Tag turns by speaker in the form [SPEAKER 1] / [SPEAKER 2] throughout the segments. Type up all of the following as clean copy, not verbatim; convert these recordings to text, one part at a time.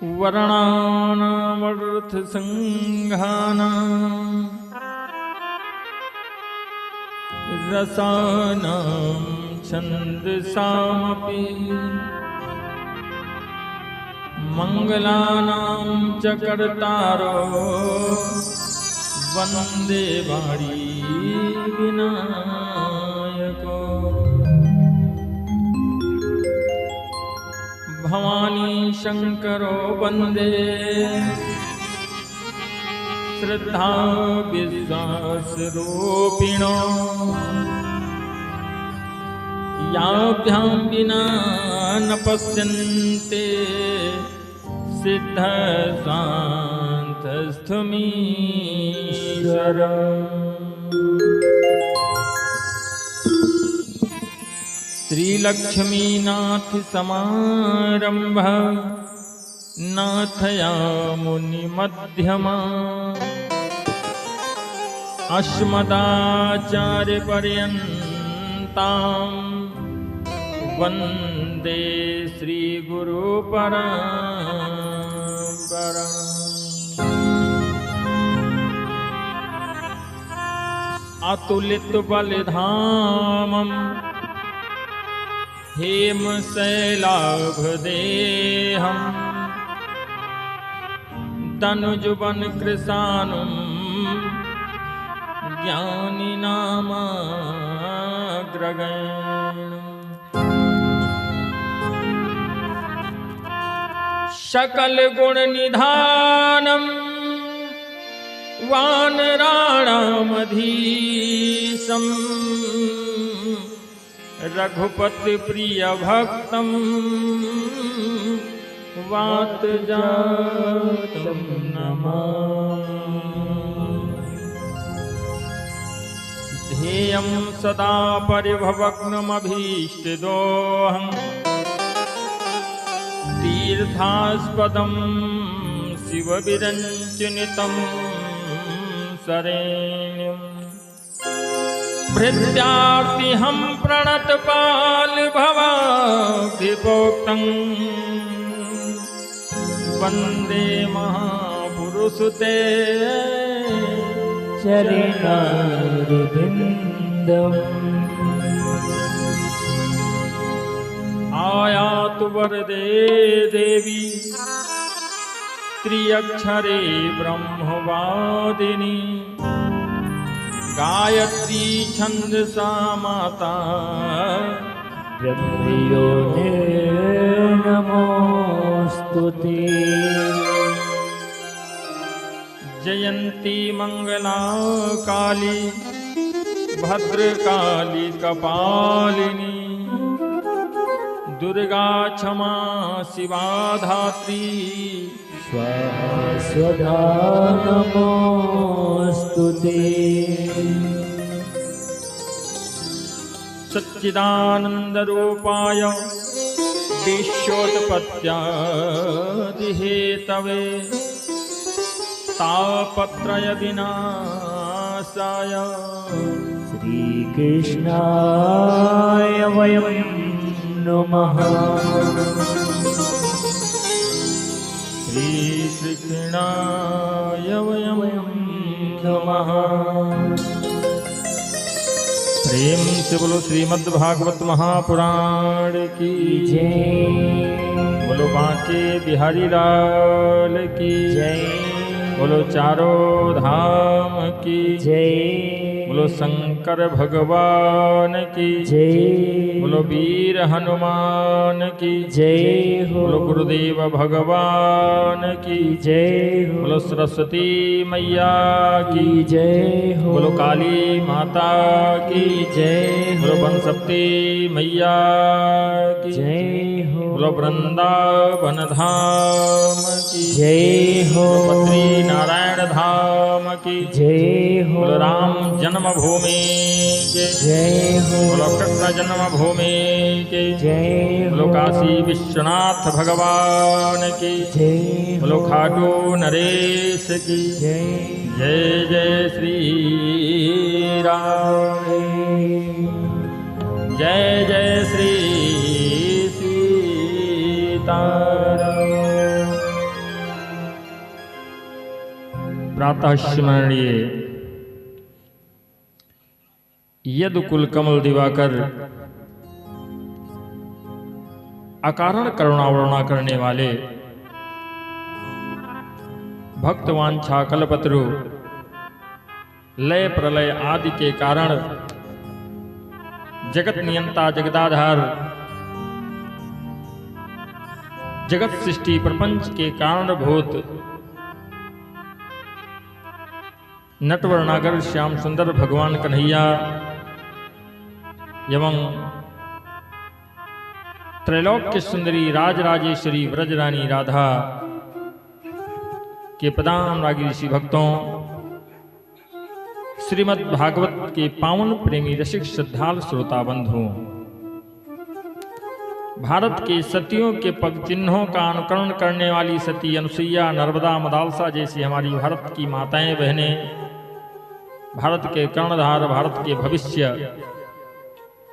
[SPEAKER 1] वर्णानामर्थसंघानां रसानां छन्दसामपि मंगलानां च कर्तारो वन्दे वाणी विनायको भवानी शंकरो वन्दे श्रद्धा विश्वास रूपिणो याभ्यां विना न पश्यन्ते सिद्ध शान्तस्थमीश्वरम्। श्रीलक्ष्मीनाथ समारंभ नाथयामुनि मध्यमा अस्मदाचार्य पर्यन्तां वन्दे श्री गुरु परम्पराम्। अतुलित बलधामम् हेमशैलाभदेहम् तनुजुवन कृशानुं ज्ञानिनामाग्रगण्यम्। सकल गुण निधानम वानराणामधीशं रघुपति प्रिय भक्तम वातजातं नमामि। ध्येयं सदा परिभवग्नमभीष्टदोहम् तीर्थास्पदं शिवविरञ्चनितं शरण्यम्। भृत्यार्तिहं प्रणतपालभवाब्धिपोक्तं वन्दे महापुरुषते चरणारविन्दम्। आयातु वरदे देवी त्र्यक्षरे ब्रह्मवादिनी गायत्री छन्दसा माता ब्रह्मयोनिर्नमोऽस्तुते। जयन्ती मंगला काली भद्रकाली कपालिनी दुर्गा क्षमा शिवा धात्री स्वाहा स्वधा नमोस्तुते। सच्चिदानन्दरूपाय विश्वोत्पत्त्यादिहेतवे तापत्रय विनाशाय श्रीकृष्णाय वयं नमः। श्रीकृष्णाय वयं नमः। प्रेम से बोलो श्रीमद्भागवत महापुराण की जय। बोलो बांके बिहारी लाल की जय। बोलो चारों धाम की जय। बोलो शंकर भगवान की जय। बोलो वीर हनुमान की जय। बोलो गुरुदेव भगवान की जय। बोलो सरस्वती मैया की जय। बोलो काली माता की जय। बोलो बनशक्ति मैया की जय। बोलो वृंदावन धाम की जय हो। बद्री नारायण धाम की जय हो। बोलो राम जन्मभूमि के जय हो। बोलो कृष्ण जन्मभूमि के जय हो। बोलो काशी विश्वनाथ भगवान की जय। बोलो खाटू नरेश की जय। जय जय श्री राम। जय जय श्री सीताराम। प्रातः स्मरणीय यदु कुल कमल दिवाकर अकारण करुणावरुणा करने वाले भक्तवांछा कल्पतरु लय प्रलय आदि के कारण जगत नियंता जगदाधार जगत सृष्टि प्रपंच के कारणभूत नटवरनागर श्याम सुंदर भगवान कन्हैया एवं त्रैलोक्य सुंदरी राजराजेश्वरी व्रजरानी राधा के पदाम रागी ऋषि भक्तों, श्रीमद् भागवत के पावन प्रेमी रसिक श्रद्धाल श्रोता बंधुओं, भारत के सतियों के पग चिन्हों का अनुकरण करने वाली सती अनुसुईया, नर्मदा, मदालसा जैसी हमारी भारत की माताएं बहनें, भारत के कर्णधार, भारत के भविष्य,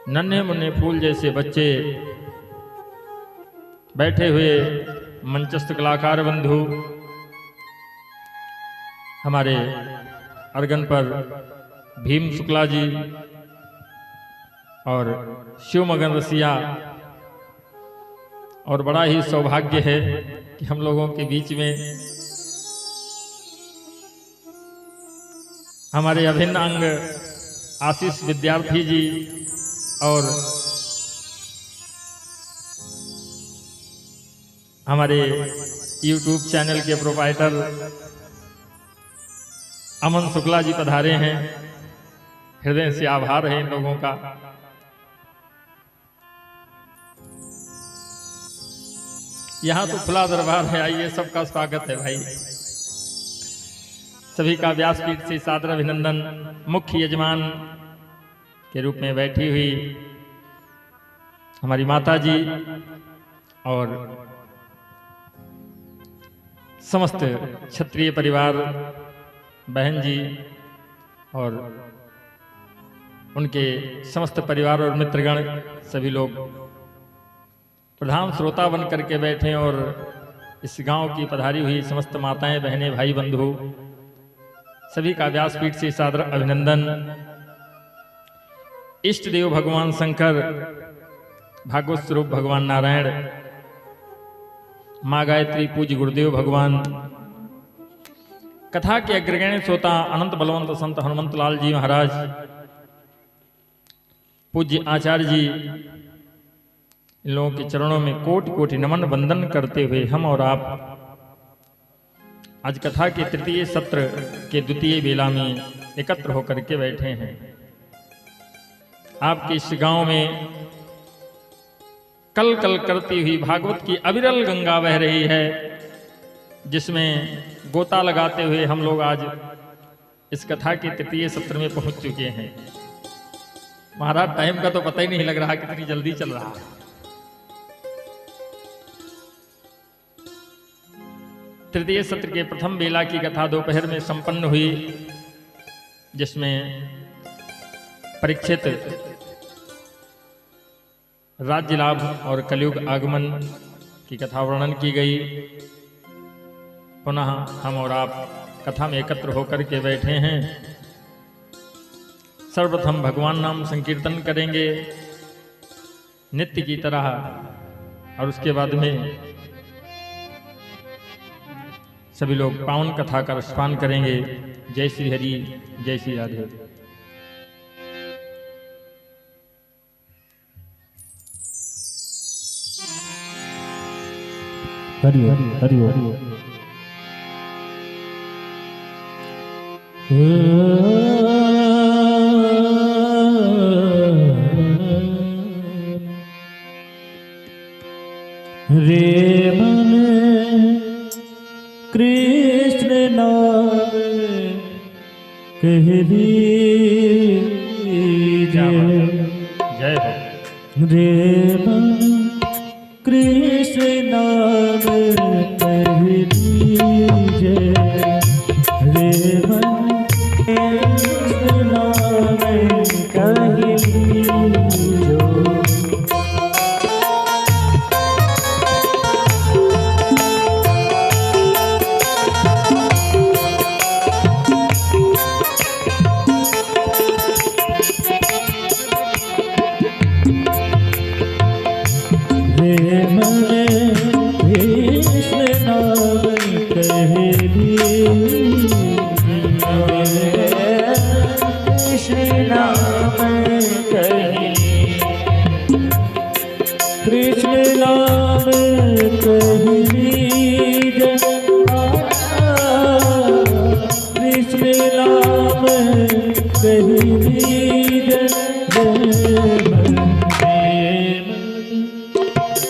[SPEAKER 1] नन्हे मुन्ने फूल जैसे बच्चे, बैठे हुए मंचस्थ कलाकार बंधु, हमारे अर्गन पर भीम शुक्ला जी और शिव मगन रसिया, और बड़ा ही सौभाग्य है कि हम लोगों के बीच में हमारे अभिन्न अंग आशीष विद्यार्थी जी और हमारे YouTube चैनल के प्रोप्राइटर अमन शुक्ला जी पधारे हैं। हृदय से आभार है इन लोगों का। यहाँ तो खुला दरबार है, आइए सबका स्वागत है भाई। सभी का व्यासपीठ से सादर अभिनंदन। मुख्य यजमान के रूप में बैठी हुई हमारी माता जी और समस्त क्षत्रिय परिवार, बहन जी और उनके समस्त परिवार और मित्रगण, सभी लोग प्रधान श्रोता बन करके बैठे और इस गांव की पधारी हुई समस्त माताएं, बहनें, भाई, बंधु, सभी का व्यासपीठ से सादर अभिनंदन। इष्ट देव भगवान शंकर, भागवत स्वरूप भगवान नारायण, माँ गायत्री, पूज्य गुरुदेव भगवान, कथा के अग्रगण्य श्रोता अनंत बलवंत संत हनुमंत लाल जी महाराज, पूज्य आचार्य जी, इन लोगों के चरणों में कोटि कोटि नमन वंदन करते हुए हम और आप आज कथा के तृतीय सत्र के द्वितीय बेला में एकत्र होकर के बैठे हैं। आपके इस गांव में कल कल करती हुई भागवत की अविरल गंगा बह रही है, जिसमें गोता लगाते हुए हम लोग आज इस कथा के तृतीय सत्र में पहुंच चुके हैं। महाराज, टाइम का तो पता ही नहीं लग रहा, कितनी जल्दी चल रहा है। तृतीय सत्र के प्रथम बेला की कथा दोपहर में संपन्न हुई, जिसमें परीक्षित राज्य लाभ और कलयुग आगमन की कथा वर्णन की गई। पुनः हम और आप कथा में एकत्र होकर के बैठे हैं। सर्वप्रथम भगवान नाम संकीर्तन करेंगे नित्य की तरह, और उसके बाद में सभी लोग पावन कथा का रसपान करेंगे। जय श्री हरि, जय श्री राधे।
[SPEAKER 2] हरि हरि हरि हरि। रे मन कृष्ण नाम कह
[SPEAKER 1] जय
[SPEAKER 2] रे मन कृष्ण नाम कह दीजिए, रे मन कृष्ण नाम कह दीजिए। कही रीज कृष्ण नाम कही रीज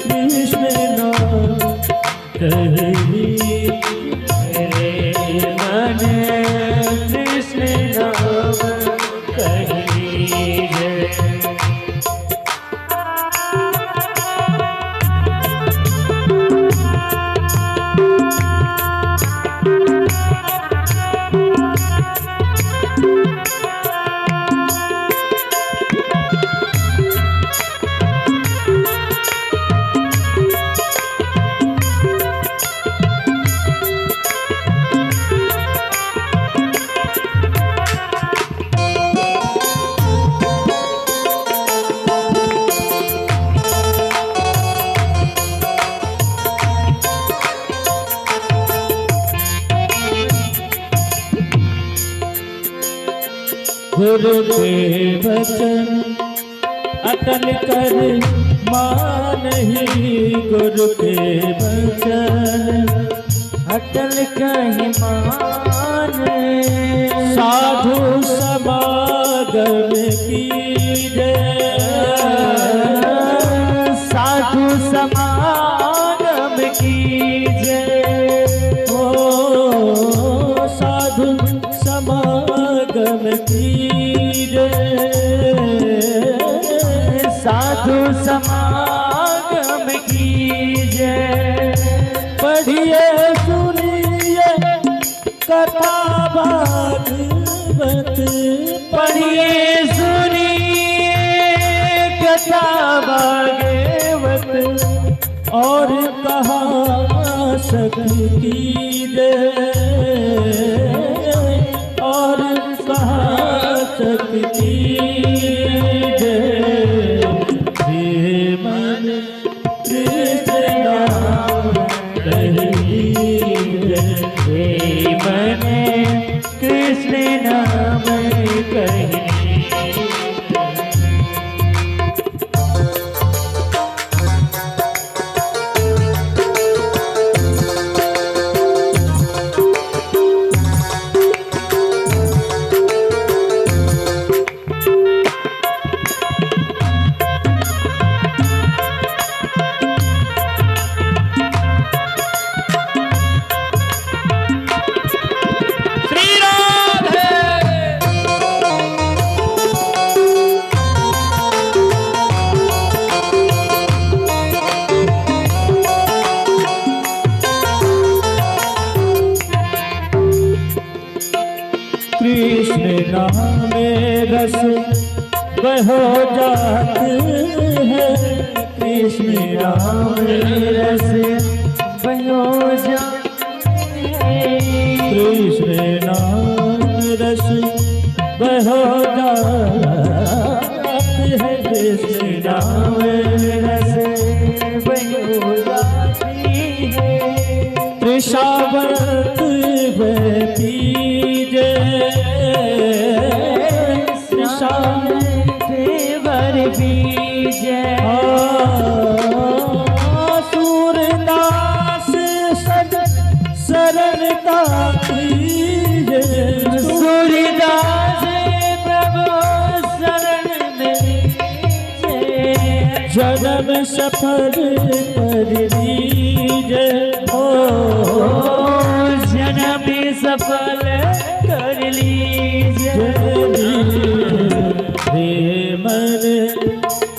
[SPEAKER 2] कृष्ण नाम कही मन कृष्ण नाम कही गुरु के वचन अटल कर मानहि गुरु के वचन
[SPEAKER 3] अटल कहीं मान
[SPEAKER 2] साधु समागम कीजे
[SPEAKER 3] साधु समागम कीजे
[SPEAKER 2] ओ साधु समागम कीजे
[SPEAKER 3] साधु समागम कीजे
[SPEAKER 2] पढ़िए सुनिए कथा भागवत
[SPEAKER 3] पढ़िए सुनिए कथा भागवत
[SPEAKER 2] और कहा शक्ति कीजे और कहा शक्ति कीजे हे मन कृष्ण नाम कही
[SPEAKER 3] हे मन कृष्ण नाम कही
[SPEAKER 2] कृष्ण नाम रस बहो जात है कृष्ण नाम रस
[SPEAKER 3] भयो जा
[SPEAKER 2] कृष्ण नाम रस बहो जात है कृष्ण नाम
[SPEAKER 3] रस भयो जाती है
[SPEAKER 2] त्रिशावत वह पीजे
[SPEAKER 3] देवर बीजे
[SPEAKER 2] सूरदास सद शरण का कीजे
[SPEAKER 3] सूरदास प्रभु शरण में
[SPEAKER 2] जन्म सफल कर दीजे
[SPEAKER 3] जन्म सफल कर लीजिए
[SPEAKER 2] हे मन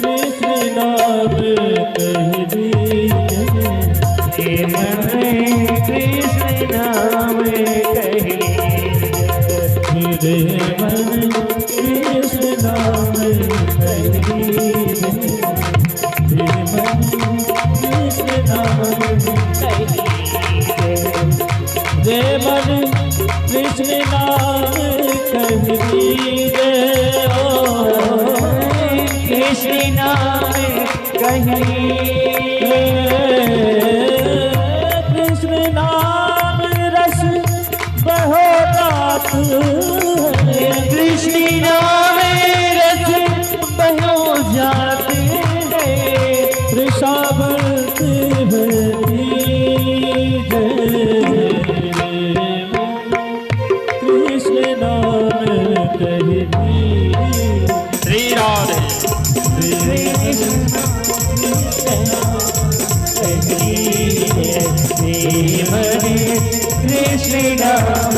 [SPEAKER 2] कृष्ण नाम कह दीजे
[SPEAKER 3] हे मन कृष्ण नाम कही
[SPEAKER 2] हे मन कृष्ण नाम कह दीजे हे मन कृष्ण नाम हे मन कृष्ण नाम कह दीजे
[SPEAKER 3] कृष्ण नाम कही
[SPEAKER 2] कृष्ण नाम रस बहो जात है
[SPEAKER 3] कृष्ण नाम रस भयो जाते हैं
[SPEAKER 2] त्रिशावत है
[SPEAKER 3] कृष्ण नाम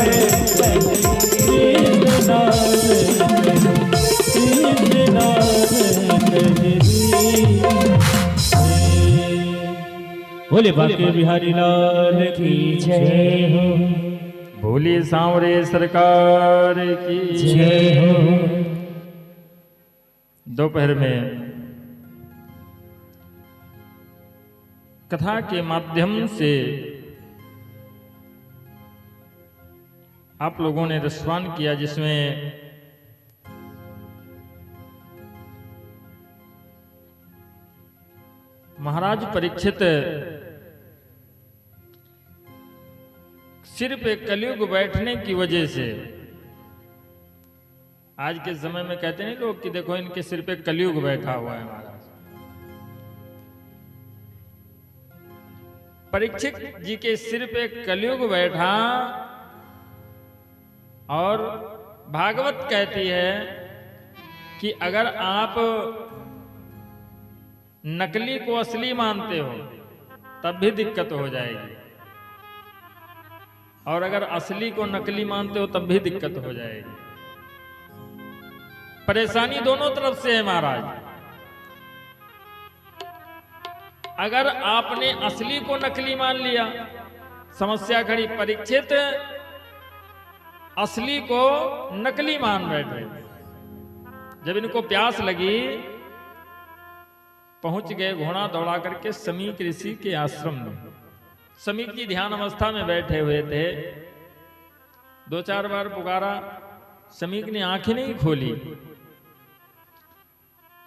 [SPEAKER 2] बोले बाके बिहारी लाल की जय हो।
[SPEAKER 1] भोले सांवरे सरकार की
[SPEAKER 2] जय हो।
[SPEAKER 1] दोपहर में कथा के माध्यम से आप लोगों ने रसपान किया, जिसमें महाराज परीक्षित सिर पे कलयुग बैठने की वजह से, आज के समय में कहते हैं लोग कि देखो इनके सिर पे कलयुग बैठा हुआ है। महाराज परीक्षित जी के सिर पे कलयुग बैठा, और भागवत कहती है कि अगर आप नकली को असली मानते हो तब भी दिक्कत हो जाएगी, और अगर असली को नकली मानते हो तब भी दिक्कत हो जाएगी। परेशानी दोनों तरफ से है महाराज। अगर आपने असली को नकली मान लिया, समस्या खड़ी। परीक्षित असली को नकली मान बैठे। जब इनको प्यास लगी, पहुंच गए घोड़ा दौड़ा करके समीक ऋषि के आश्रम में। समीक जी ध्यान अवस्था में बैठे हुए थे। 2-4 बार पुकारा, समीक ने आंखें नहीं खोली।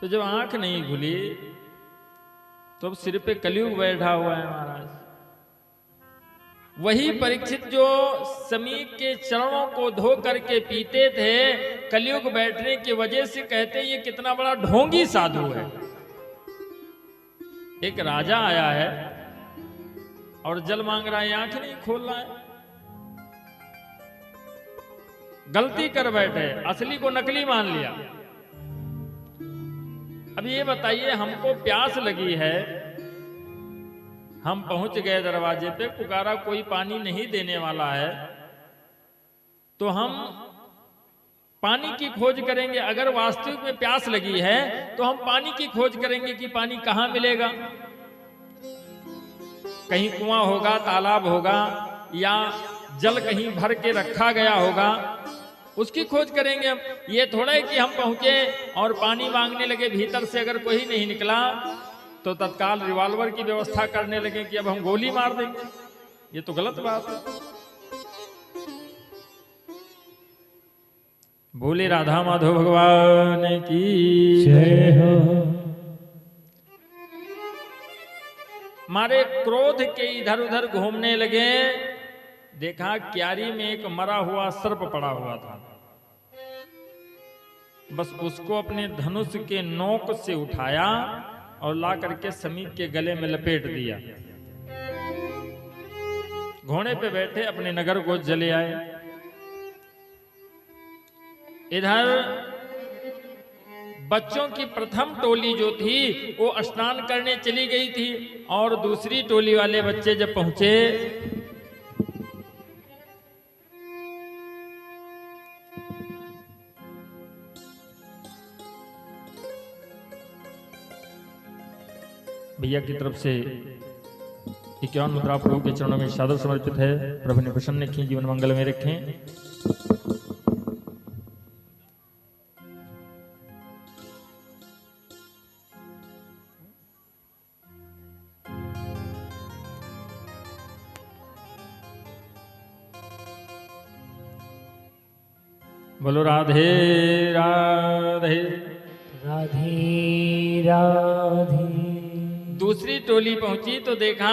[SPEAKER 1] तो जब आंख नहीं खुली तो अब सिर पे कलयुग बैठा हुआ है महाराज। वही परीक्षित जो समीक के चरणों को धो करके पीते थे, कलयुग बैठने की वजह से कहते ये कितना बड़ा ढोंगी साधु है। एक राजा आया है और जल मांग रहा है, आंख नहीं खोल रहा है। गलती कर बैठे, असली को नकली मान लिया। अब ये बताइए, हमको प्यास लगी है, हम पहुंच गए दरवाजे पे, पुकारा कोई पानी नहीं देने वाला है, तो हम पानी की खोज करेंगे। अगर वास्तविक में प्यास लगी है तो हम पानी की खोज करेंगे कि पानी कहां मिलेगा। कहीं कुआं होगा, तालाब होगा, या जल कहीं भर के रखा गया होगा, उसकी खोज करेंगे हम। ये थोड़ा है कि हम पहुंचे और पानी मांगने लगे, भीतर से अगर कोई नहीं निकला तो तत्काल रिवॉल्वर की व्यवस्था करने लगे कि अब हम गोली मार देंगे। ये तो गलत बात है। बोले राधा माधव भगवान की
[SPEAKER 2] जय हो।
[SPEAKER 1] मारे क्रोध के इधर उधर घूमने लगे। देखा क्यारी में एक मरा हुआ सर्प पड़ा हुआ था। बस उसको अपने धनुष के नोक से उठाया और ला करके समीक के गले में लपेट दिया। घोड़े पे बैठे अपने नगर को चले आए। इधर बच्चों की प्रथम टोली जो थी वो स्नान करने चली गई थी, और दूसरी टोली वाले बच्चे जब पहुंचे भैया की तरफ से 51 मुद्रा प्रभु के चरणों में सादर समर्पित है। प्रभु ने प्रसन्न रखें, जीवन मंगल में रखें। बोलो राधे राधे
[SPEAKER 3] राधे राधे।
[SPEAKER 1] दूसरी टोली पहुंची तो देखा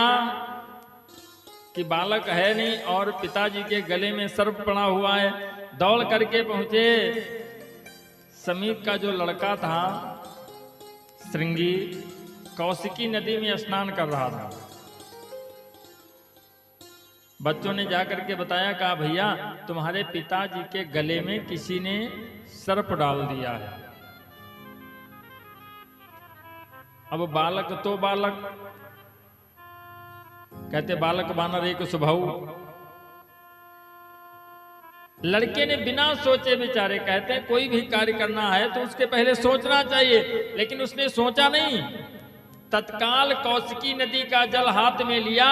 [SPEAKER 1] कि बालक है नहीं और पिताजी के गले में सर्प पड़ा हुआ है। दौड़ करके पहुंचे। समीप का जो लड़का था श्रृंगी, कौशिकी नदी में स्नान कर रहा था। बच्चों ने जाकर के बताया, कहा भैया तुम्हारे पिताजी के गले में किसी ने सर्प डाल दिया है। अब बालक तो बालक, कहते बालक बानर एक स्वभाव। लड़के ने बिना सोचे विचारे, कहते हैं कोई भी कार्य करना है तो उसके पहले सोचना चाहिए, लेकिन उसने सोचा नहीं। तत्काल कौशिकी नदी का जल हाथ में लिया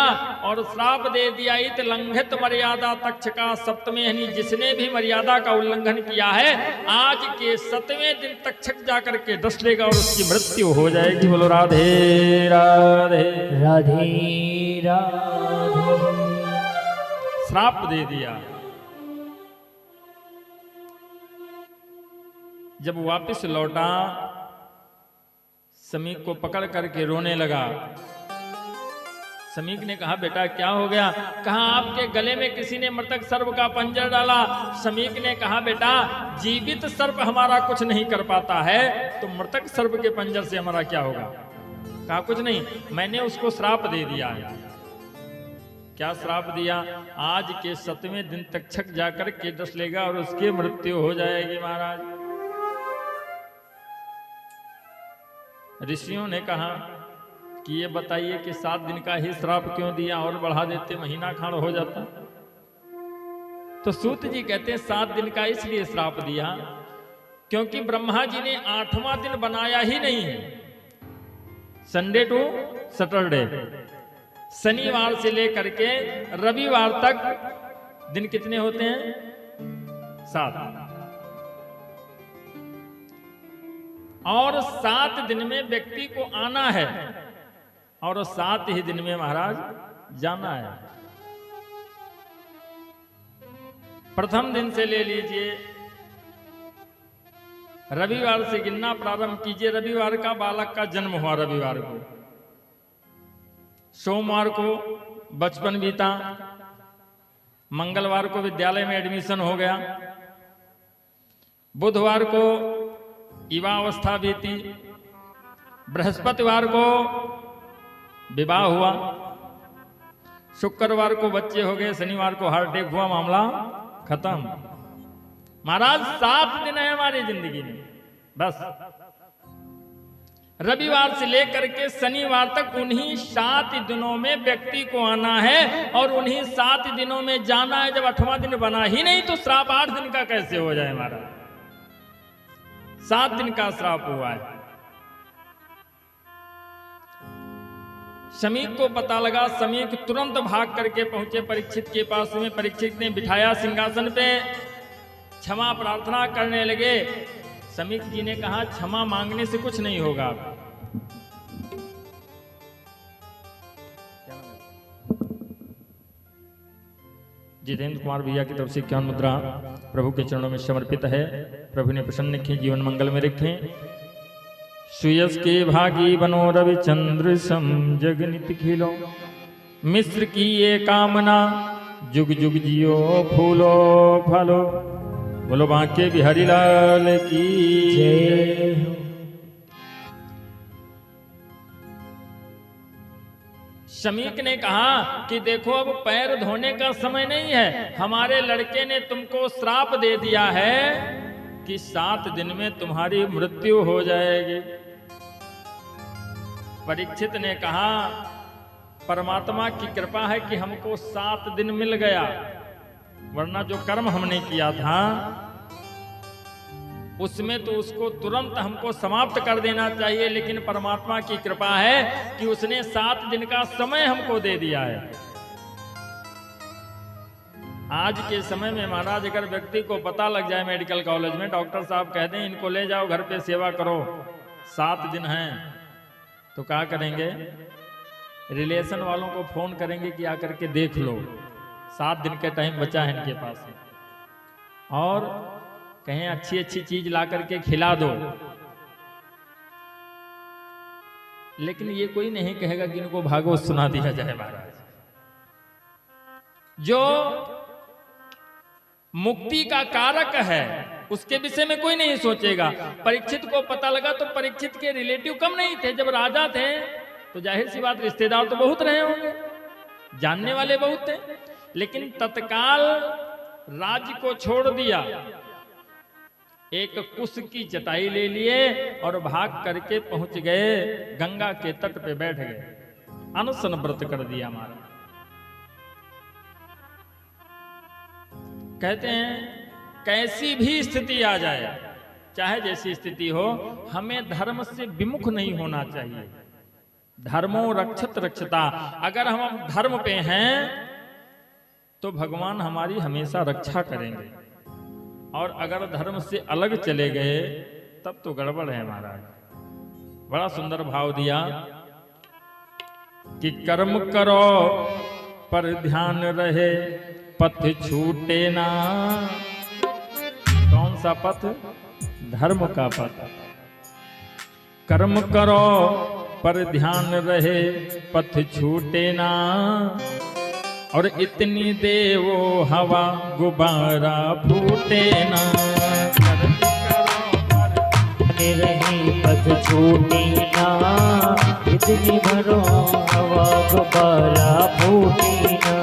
[SPEAKER 1] और श्राप दे दिया, इत लंघित मर्यादा तक्षका सप्तमे, यानी जिसने भी मर्यादा का उल्लंघन किया है आज के 7वें दिन तक्षक जाकर के डस लेगा और उसकी मृत्यु हो जाएगी। बोलो राधे राधे
[SPEAKER 3] राधे राधे।
[SPEAKER 1] श्राप दे दिया। जब वापस लौटा समीक को पकड़ करके रोने लगा। समीक ने कहा बेटा क्या हो गया? कहा आपके गले में किसी ने मृतक सर्प का पंजर डाला। समीक ने कहा बेटा जीवित सर्प हमारा कुछ नहीं कर पाता है, तो मृतक सर्प के पंजर से हमारा क्या होगा? कहा कुछ नहीं, मैंने उसको श्राप दे दिया है। क्या श्राप दिया? आज के 7वें दिन तक्षक जाकर के डस लेगा और उसकी मृत्यु हो जाएगी। महाराज ऋषियों ने कहा कि ये बताइए कि 7 दिन का ही श्राप क्यों दिया, और बढ़ा देते महीना खांड हो जाता। तो सूत जी कहते हैं 7 दिन का इसलिए श्राप दिया क्योंकि ब्रह्मा जी ने 8वां दिन बनाया ही नहीं है। संडे टू सैटरडे, शनिवार से लेकर के रविवार तक दिन कितने होते हैं? 7। और 7 दिन में व्यक्ति को आना है और 7 ही दिन में महाराज जाना है। प्रथम दिन से ले लीजिए, रविवार से गिनना प्रारंभ कीजिए। रविवार का बालक का जन्म हुआ, रविवार को, सोमवार को बचपन बीता, मंगलवार को विद्यालय में एडमिशन हो गया, बुधवार को युवावस्था बीती, बृहस्पतिवार को विवाह हुआ, शुक्रवार को बच्चे हो गए, शनिवार को हार्ट अटैक हुआ, मामला खत्म। महाराज 7 दिन है हमारी जिंदगी में बस। रविवार से लेकर के शनिवार तक उन्हीं 7 दिनों में व्यक्ति को आना है और उन्हीं 7 दिनों में जाना है। जब 8वां दिन बना ही नहीं तो श्राप 8 दिन का कैसे हो जाए महाराज? 7 दिन का श्राप हुआ है। समीक को पता लगा, समीक तुरंत भाग करके पहुंचे परीक्षित के पास में। परीक्षित ने बिठाया सिंहासन पे, क्षमा प्रार्थना करने लगे। समीक जी ने कहा क्षमा मांगने से कुछ नहीं होगा। जितेंद्र कुमार भैया की तरफ से 51 मुद्रा प्रभु के चरणों में समर्पित है। प्रभु ने प्रसन्न रखें, जीवन मंगल में रखें। सुयस के भागी बनो रविचंद्र सम जगनित खिलो, मिस्र की ये कामना जुग जुग जियो फूलो फलो। बोलो बांके बिहारी लाल की जय। शमीक ने कहा कि देखो अब पैर धोने का समय नहीं है, हमारे लड़के ने तुमको श्राप दे दिया है कि 7 दिन में तुम्हारी मृत्यु हो जाएगी। परीक्षित ने कहा परमात्मा की कृपा है कि हमको 7 दिन मिल गया, वरना जो कर्म हमने किया था उसमें तो उसको तुरंत हमको समाप्त कर देना चाहिए, लेकिन परमात्मा की कृपा है कि उसने 7 दिन का समय हमको दे दिया है। आज के समय में महाराज अगर व्यक्ति को पता लग जाए मेडिकल कॉलेज में, डॉक्टर साहब कह दें इनको ले जाओ घर पे सेवा करो, 7 दिन हैं, तो क्या करेंगे? रिलेशन वालों को फोन करेंगे कि आकर के देख लो, 7 दिन का टाइम बचा है इनके पास, और कहें अच्छी अच्छी चीज ला करके खिला दो। लेकिन ये कोई नहीं कहेगा कि इनको भागवत सुना दिया जाए महाराज। जो मुक्ति का कारक है उसके विषय में कोई नहीं सोचेगा। परीक्षित को पता लगा तो परीक्षित के रिलेटिव कम नहीं थे। जब राजा थे तो जाहिर सी बात रिश्तेदार तो बहुत रहे होंगे, जानने वाले बहुत थे, लेकिन तत्काल राज्य को छोड़ दिया, एक कुश की चटाई ले लिए और भाग करके पहुंच गए, गंगा के तट पे बैठ गए, अनशन व्रत कर दिया महाराज। कहते हैं कैसी भी स्थिति आ जाए, चाहे जैसी स्थिति हो, हमें धर्म से विमुख नहीं होना चाहिए। धर्मो रक्षत रक्षता, अगर हम धर्म पे हैं तो भगवान हमारी हमेशा रक्षा करेंगे, और अगर धर्म से अलग चले गए तब तो गड़बड़ है महाराज। बड़ा सुंदर भाव दिया कि कर्म करो पर ध्यान रहे, पथ छूटे ना। कौन सा पथ? धर्म का पथ। कर्म करो पर ध्यान रहे, पथ छूटे ना, और इतनी देवो हवा गुब्बारा फूटे ना। कर्म करो पर
[SPEAKER 3] रही पथ छूटे ना, इतनी भरो हवा गुब्बारा फूटे ना।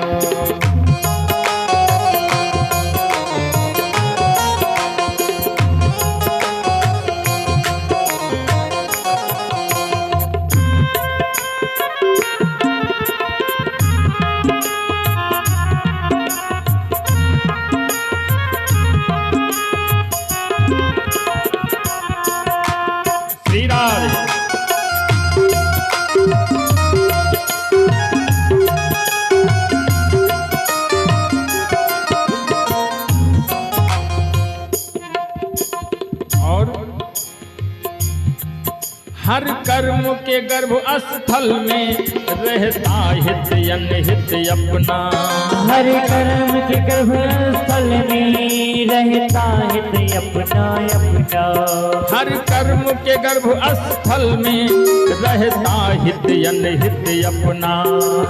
[SPEAKER 1] हर कर्म के गर्भ स्थल में रहता हित अनहित अपना।
[SPEAKER 3] हर कर्म के गर्भ स्थल में रहता हित अपना अपना।
[SPEAKER 1] हर कर्म के गर्भ स्थल में रहता हित अनहित अपना।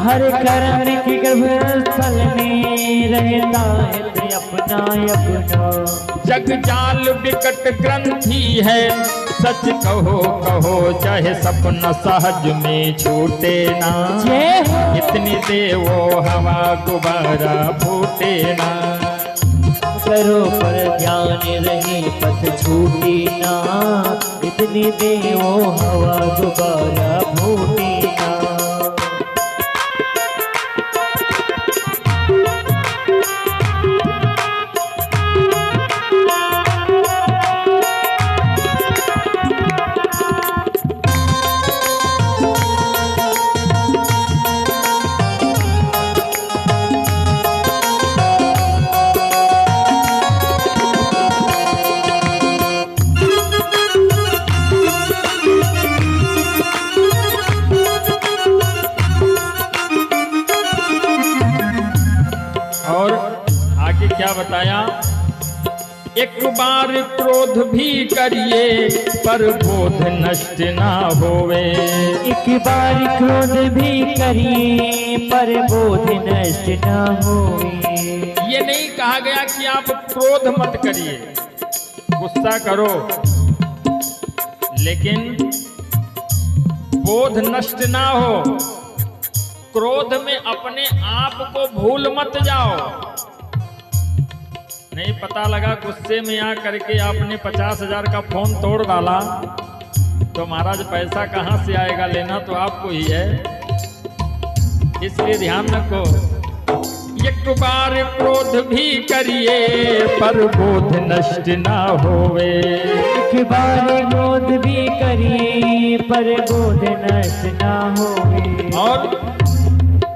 [SPEAKER 3] हर कर्म के गर्भ स्थल में रहता हित अपना अपना।
[SPEAKER 1] जग जाल विकट ग्रंथि है, सच कहो कहो चाहे सपना सहज में छूटे ना। इतनी देवो हवा गुब्बारा फूटे ना।
[SPEAKER 3] करो पर ध्यान रहे पथ छूटे ना, इतनी देवो हवा गुब्बारा फूटे ना।
[SPEAKER 1] क्या बताया? एक बार क्रोध भी करिए पर बोध नष्ट ना होवे।
[SPEAKER 3] एक बार क्रोध भी करिए पर बोध नष्ट ना होवे।
[SPEAKER 1] ये नहीं कहा गया कि आप क्रोध मत करिए, गुस्सा करो, लेकिन बोध नष्ट ना हो। क्रोध में अपने आप को भूल मत जाओ। नहीं पता लगा गुस्से में आ करके आपने 50,000 का फोन तोड़ डाला तो महाराज पैसा कहाँ से आएगा? लेना तो आपको ही है, इसलिए ध्यान रखो। एक बार क्रोध भी करिए पर बोध नष्ट ना होवे।
[SPEAKER 3] एक बार क्रोध भी करिए पर बोध नष्ट ना होवे।
[SPEAKER 1] और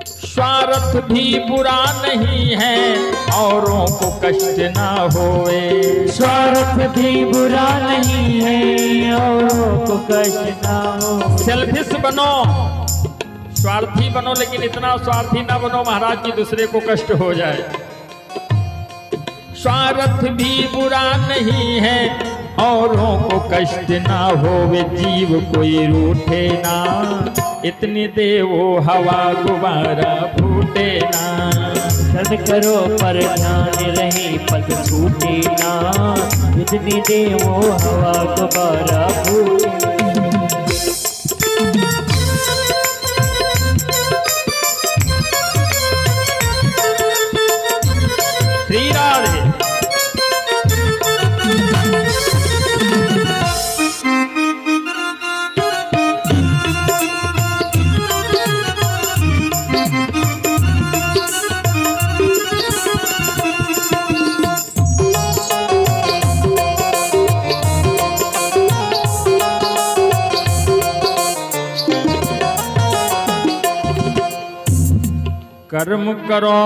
[SPEAKER 1] स्वार्थ भी बुरा नहीं है, औरों को कष्ट ना होवे।
[SPEAKER 3] स्वार्थ भी बुरा नहीं है, औरों को कष्ट ना हो।
[SPEAKER 1] सेल्फिश बनो, स्वार्थी बनो, लेकिन इतना स्वार्थी ना बनो महाराज की दूसरे को कष्ट हो जाए। स्वार्थ भी बुरा नहीं है, औरों को कष्ट ना होवे। जीव कोई रूठे ना, इतनी देवो हवा गुब्बारा फूटे ना।
[SPEAKER 3] कर्म करो पर ध्यान रहे पथ छूटे ना, इतनी देवो हवा गुब्बारा फूटे।
[SPEAKER 1] श्री राधे। कर्म करो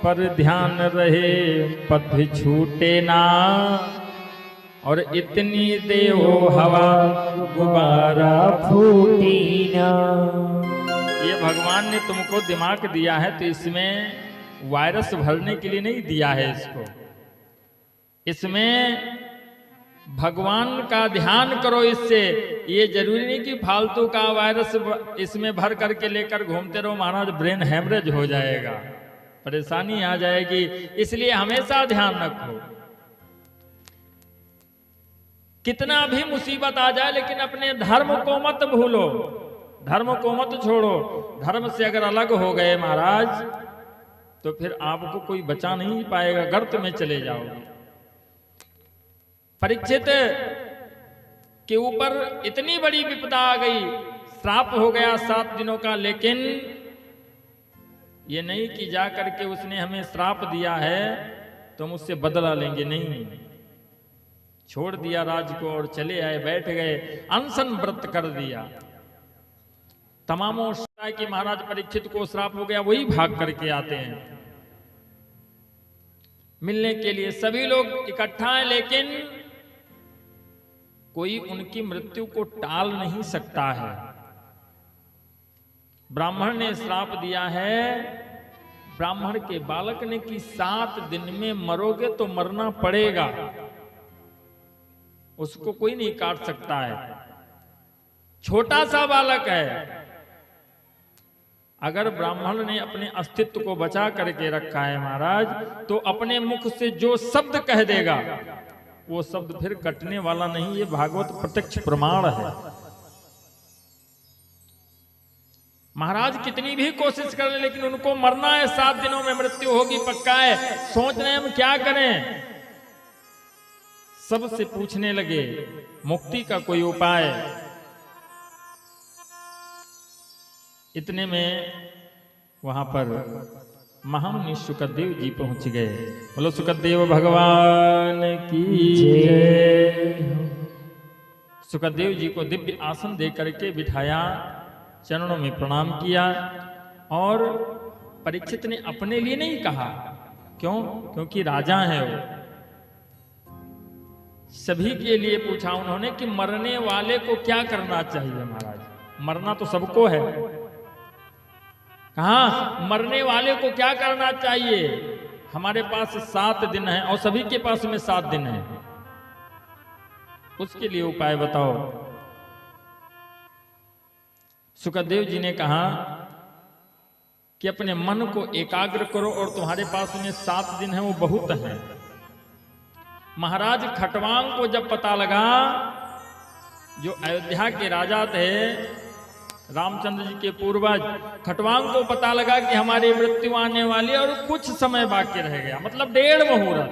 [SPEAKER 1] पर ध्यान रहे पद छूटे ना, और इतनी देहो हवा गुब्बारा
[SPEAKER 3] फूटी ना।
[SPEAKER 1] ये भगवान ने तुमको दिमाग दिया है तो इसमें वायरस भरने के लिए नहीं दिया है इसको। इसमें भगवान का ध्यान करो। इससे ये जरूरी नहीं कि फालतू का वायरस इसमें भर करके लेकर घूमते रहो, महाराज ब्रेन हैमरेज हो जाएगा, परेशानी आ जाएगी। इसलिए हमेशा ध्यान रखो, कितना भी मुसीबत आ जाए लेकिन अपने धर्म को मत भूलो, धर्म को मत छोड़ो। धर्म से अगर अलग हो गए महाराज तो फिर आपको कोई बचा नहीं पाएगा, गर्त में चले जाओगे। परीक्षित के ऊपर इतनी बड़ी विपदा आ गई, श्राप हो गया 7 दिनों का, लेकिन ये नहीं कि जा करके उसने हमें श्राप दिया है तो हम उससे बदला लेंगे, नहीं। छोड़ दिया राज को और चले आए, बैठ गए, अनशन व्रत कर दिया। तमामों कि महाराज परीक्षित को श्राप हो गया, वही भाग करके आते हैं मिलने के लिए। सभी लोग इकट्ठा हैं लेकिन कोई उनकी मृत्यु को टाल नहीं सकता है। ब्राह्मण ने श्राप दिया है, ब्राह्मण के बालक ने कि 7 दिन में मरोगे तो मरना पड़ेगा, उसको कोई नहीं काट सकता है। छोटा सा बालक है, अगर ब्राह्मण ने अपने अस्तित्व को बचा करके रखा है महाराज, तो अपने मुख से जो शब्द कह देगा वो शब्द फिर कटने वाला नहीं। ये भागवत प्रत्यक्ष प्रमाण है। महाराज कितनी भी कोशिश कर ले लेकिन उनको मरना है, 7 दिनों में मृत्यु होगी, पक्का है। सोच रहे हम क्या करें, सबसे पूछने लगे मुक्ति का कोई उपाय। इतने में वहां पर महामुनि सुखदेव जी पहुंच गए। बोलो सुखदेव भगवान की जय। सुखदेव जी को दिव्य आसन दे करके बिठाया, चरणों में प्रणाम किया, और परीक्षित ने अपने लिए नहीं कहा, क्यों? क्योंकि राजा है वो। सभी के लिए पूछा उन्होंने कि मरने वाले को क्या करना चाहिए महाराज? मरना तो सबको है, कहा मरने वाले को क्या करना चाहिए? हमारे पास 7 दिन है और सभी के पास में 7 दिन है, उसके लिए उपाय बताओ। सुखदेव जी ने कहा कि अपने मन को एकाग्र करो, और तुम्हारे पास में 7 दिन है वो बहुत है। महाराज खटवांग को जब पता लगा, जो अयोध्या के राजा थे रामचंद्र जी के पूर्वज, खटवांग को पता लगा कि हमारी मृत्यु आने वाली है और कुछ समय बाकी रह गया, मतलब 1.5 मुहूर्त।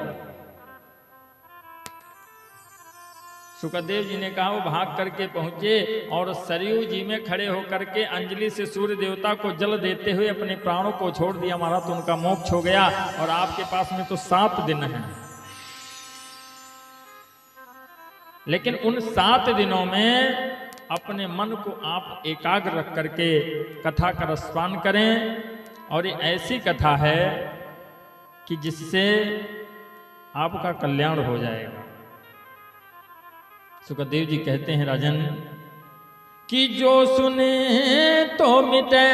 [SPEAKER 1] सुखदेव जी ने कहा, वो भाग करके पहुंचे और सरयू जी में खड़े होकर के अंजलि से सूर्य देवता को जल देते हुए अपने प्राणों को छोड़ दिया। महाराज तो उनका मोक्ष हो गया, और आपके पास में तो 7 दिन है। लेकिन उन 7 दिनों में अपने मन को आप एकाग्र रख करके कथा का रसपान करें, और ये ऐसी कथा है कि जिससे आपका कल्याण हो जाएगा। सुखदेव जी कहते हैं राजन कि जो सुने तो मिटे,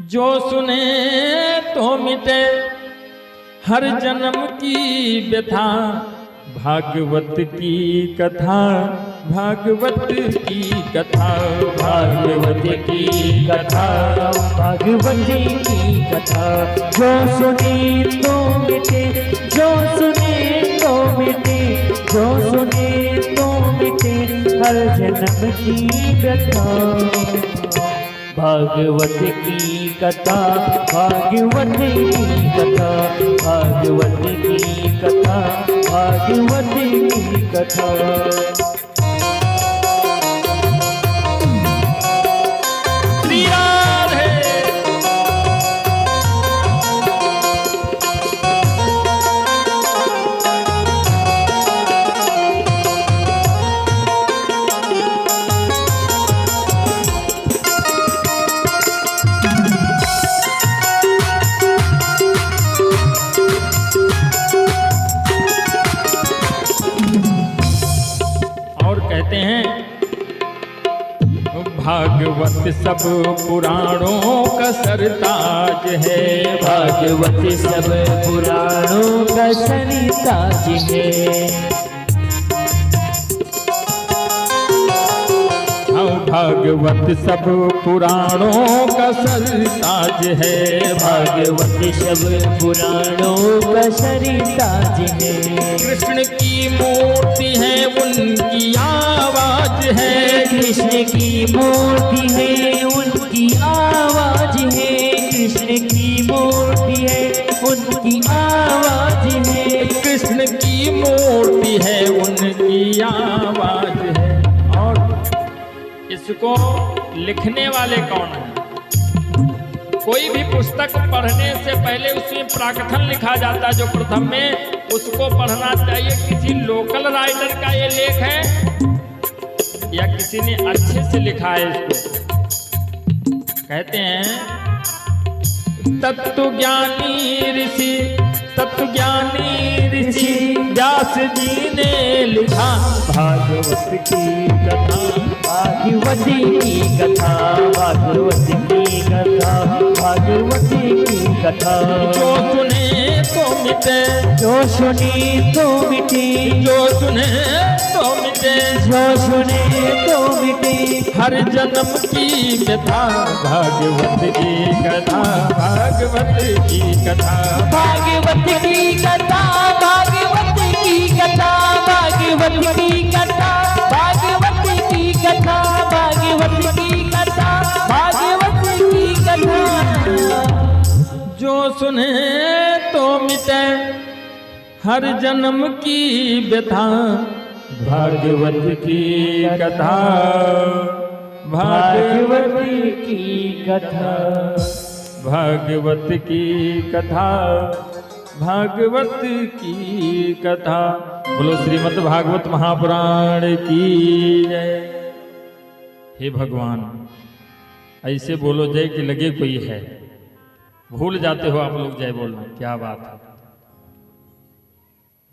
[SPEAKER 1] जो सुने तो मिटे हर जन्म की व्यथा, भागवत की कथा, भागवत की कथा,
[SPEAKER 3] भागवत की कथा, भागवत की कथा। जो सुने तो मिटे, जो सुने तो मिटे, जो सुने तो मिटे हर जन्म की व्यथा। भागवत की कथा, भागवत की कथा, भागवत की कथा, भागवत की कथा।
[SPEAKER 1] भागवत सब पुराणों का सरताज है,
[SPEAKER 3] भागवत सब पुराणों का सरताज है।
[SPEAKER 1] भागवत सब पुराणों का सरताज है,
[SPEAKER 3] भागवत सब पुराणों का सरताज है।
[SPEAKER 1] कृष्ण की मूर्ति है उनकी आवाज है,
[SPEAKER 3] कृष्ण की मूर्ति है उनकी आवाज है, कृष्ण की मूर्ति है उनकी आवाज है,
[SPEAKER 1] कृष्ण की मूर्ति है उनकी आवाज है। और इसको लिखने वाले कौन हैं? कोई भी पुस्तक पढ़ने से पहले उसमें प्राकथन लिखा जाता है जो प्रथम में, उसको पढ़ना चाहिए। किसी लोकल राइटर का ये लेख है या किसी ने अच्छे से लिखा है इसको। कहते हैं तत्वज्ञानी ऋषि, तत्वज्ञानी ऋषि व्यास जी ने लिखा भागवत की कथा,
[SPEAKER 3] भागवत की कथा, भागवत की कथा, भागवत की कथा।
[SPEAKER 1] जो सुने तो मिटे,
[SPEAKER 3] जो सुने तो मिटे,
[SPEAKER 1] जो सुने तो मिटे,
[SPEAKER 3] जो सुने तो मिटे।
[SPEAKER 1] हर जन्म की व्यथा भागवत की कथा, भागवत की कथा,
[SPEAKER 3] भागवत की कथा, भागवत की कथा, भागवत की कथा, भागवत की कथा, भागवत की कथा, भागवत की कथा।
[SPEAKER 1] जो सुने तो मिटे हर जन्म की व्यथा भागवत की कथा,
[SPEAKER 3] भागवत की कथा,
[SPEAKER 1] भागवत की कथा, भागवत की कथा। बोलो श्रीमद् भागवत महापुराण की जय। हे भगवान, ऐसे बोलो जय कि लगे कोई है। भूल जाते हो आप लोग जय बोलना, क्या बात है।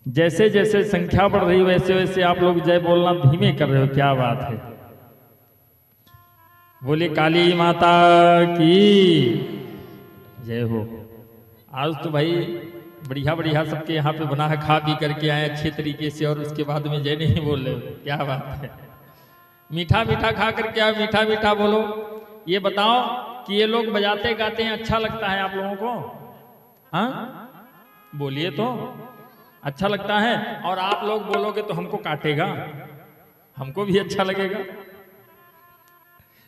[SPEAKER 1] जैसे जैसे संख्या बढ़ रही वैसे वैसे आप लोग जय बोलना धीमे कर रहे हो, क्या बात है। बोले काली माता की जय हो। आज तो भाई बढ़िया बढ़िया सबके यहाँ पे बना है, खा पी करके आए अच्छे तरीके से, और उसके बाद में जय नहीं बोल रहे हो, क्या बात है। मीठा मीठा खा करके आओ, मीठा मीठा बोलो। ये बताओ कि ये लोग बजाते गाते हैं, अच्छा लगता है आप लोगों को? हाँ बोलिए तो, अच्छा लगता है? और आप लोग बोलोगे तो हमको काटेगा, हमको भी अच्छा लगेगा।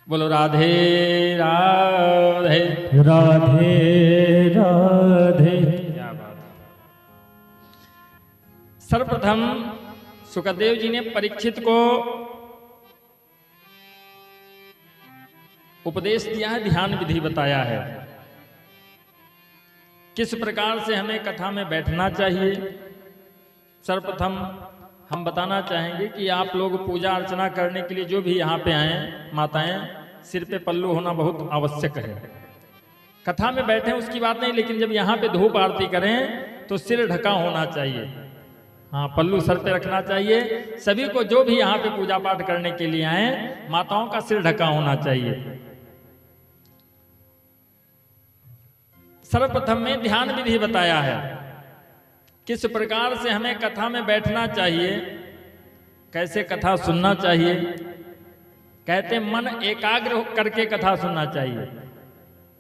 [SPEAKER 1] बोलो राधे राधे
[SPEAKER 2] राधे राधे।
[SPEAKER 1] क्या बात है। सर्वप्रथम सुखदेव जी ने परीक्षित को उपदेश दिया है, ध्यान विधि बताया है, किस प्रकार से हमें कथा में बैठना चाहिए। सर्वप्रथम हम बताना चाहेंगे कि आप लोग पूजा अर्चना करने के लिए जो भी यहाँ पे आए माताएं, सिर पे पल्लू होना बहुत आवश्यक है। कथा में बैठे उसकी बात नहीं, लेकिन जब यहाँ पे धूप आरती करें तो सिर ढका होना चाहिए। हाँ, पल्लू सर पे रखना चाहिए। सभी को जो भी यहाँ पे पूजा पाठ करने के लिए आए, माताओं का सिर ढका होना चाहिए। सर्वप्रथम में ध्यान विधि बताया है, किस प्रकार से हमें कथा में बैठना चाहिए, कैसे कथा सुनना चाहिए। कहते मन एकाग्र करके कथा सुनना चाहिए।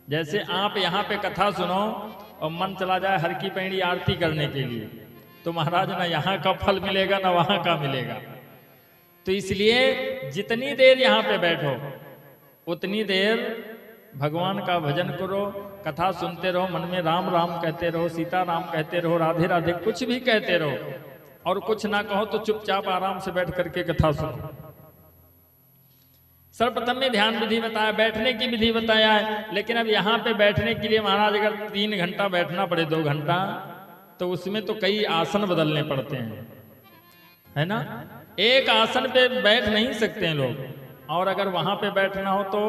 [SPEAKER 1] जैसे आप यहाँ पे कथा सुनो और मन चला जाए हर की पैड़ी आरती करने के लिए, तो महाराज ना यहाँ का फल मिलेगा ना वहाँ का मिलेगा। तो इसलिए जितनी देर यहाँ पे बैठो उतनी देर भगवान का भजन करो, कथा सुनते रहो, मन में राम राम कहते रहो, सीता राम कहते रहो, राधे राधे कुछ भी कहते रहो, और कुछ ना कहो तो चुपचाप आराम से बैठ करके कथा सुनो। सर्वप्रथम में ध्यान विधि बताया, बैठने की विधि बताया है। लेकिन अब यहाँ पे बैठने के लिए महाराज अगर 3 घंटा बैठना पड़े, 2 घंटा, तो उसमें तो कई आसन बदलने पड़ते हैं, है ना। एक आसन पे बैठ नहीं सकते हैं लोग। और अगर वहां पे बैठना हो तो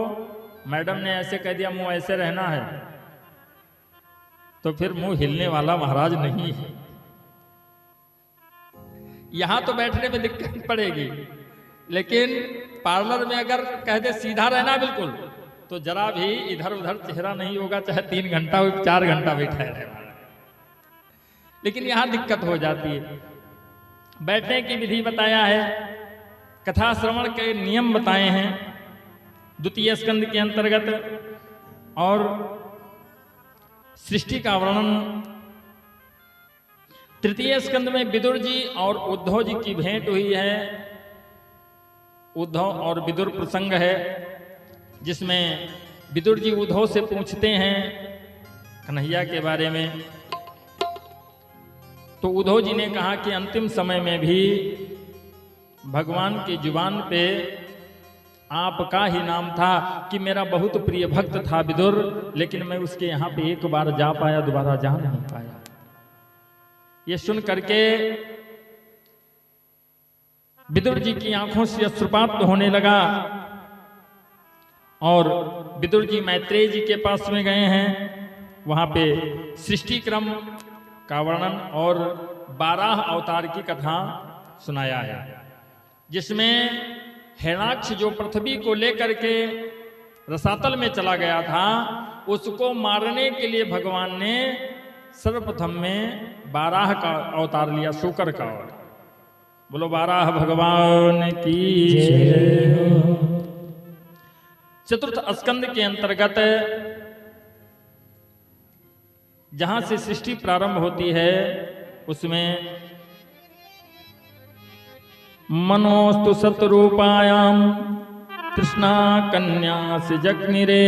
[SPEAKER 1] मैडम ने ऐसे कह दिया मुंह ऐसे रहना है, तो फिर मुंह हिलने वाला महाराज नहीं है। यहां तो बैठने में दिक्कत पड़ेगी, लेकिन पार्लर में अगर कह दे सीधा रहना बिल्कुल, तो जरा भी इधर उधर चेहरा नहीं होगा, चाहे 3 घंटा हो 4 घंटा बैठा रहे। लेकिन यहां दिक्कत हो जाती है। बैठने की विधि बताया है, कथा श्रवण के नियम बताए हैं द्वितीय स्कंद के अंतर्गत, और सृष्टि का वर्णन तृतीय स्कंद में विदुर जी और उद्धव जी की भेंट हुई है। उद्धव और विदुर प्रसंग है, जिसमें विदुर जी उद्धव से पूछते हैं कन्हैया के बारे में। तो उद्धव जी ने कहा कि अंतिम समय में भी भगवान की जुबान पे आपका ही नाम था, कि मेरा बहुत प्रिय भक्त था विदुर, लेकिन मैं उसके यहाँ पे एक बार जा पाया, दोबारा जा नहीं पाया। ये सुन करके विदुर जी की आंखों से अश्रुपात होने लगा, और विदुर जी मैत्रेय जी के पास में गए हैं। वहां पे सृष्टि क्रम का वर्णन और 12 अवतार की कथा सुनाया है, जिसमें हिरण्याक्ष जो पृथ्वी को लेकर के रसातल में चला गया था, उसको मारने के लिए भगवान ने सर्वप्रथम में 12 का अवतार लिया, शूकर का। बोलो 12 भगवान की जय। चतुर्थ स्कंद के अंतर्गत जहां से सृष्टि प्रारंभ होती है, उसमें मनोस्तु सतरूपायाम कृष्णा कन्या से जग्निरे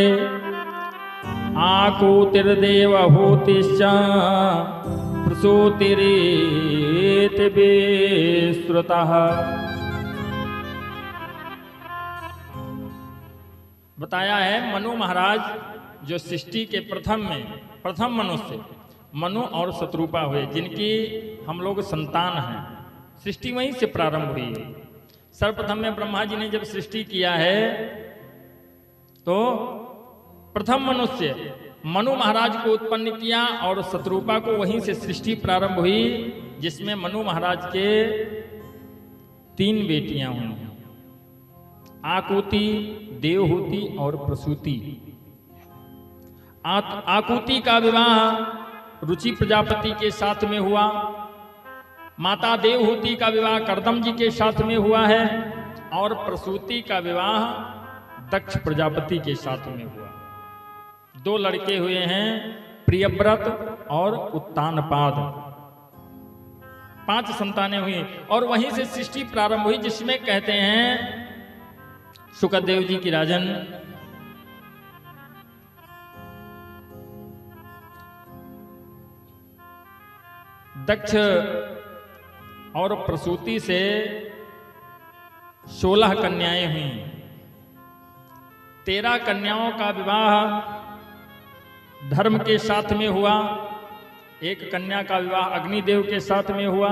[SPEAKER 1] आकुतिर्देव होतिश्च प्रसूतिरेत विश्रुतः। बताया है मनु महाराज जो सृष्टि के प्रथम मनुष्य मनु और शत्रुपा हुए, जिनकी हम लोग संतान हैं। सृष्टि वहीं से प्रारंभ हुई है। सर्वप्रथम में ब्रह्मा जी ने जब सृष्टि किया है, तो प्रथम मनुष्य मनु महाराज को उत्पन्न किया, और शत्रुपा को वहीं से सृष्टि प्रारंभ हुई, जिसमें मनु महाराज के 3 बेटियां हुई हैं, आकुति, देवहूति और प्रसूति। आकुति का विवाह रुचि प्रजापति के साथ में हुआ, माता देवहूति का विवाह करदम जी के साथ में हुआ है, और प्रसूति का विवाह दक्ष प्रजापति के साथ में हुआ। 2 लड़के हुए हैं, प्रियव्रत और उत्तानपाद। 5 संतानें हुई, और वहीं से सृष्टि प्रारंभ हुई, जिसमें कहते हैं शुकदेव जी की राजन दक्ष और प्रसूति से 16 कन्याएं हुई। 13 कन्याओं का विवाह धर्म के साथ में हुआ, 1 कन्या का विवाह अग्निदेव के साथ में हुआ,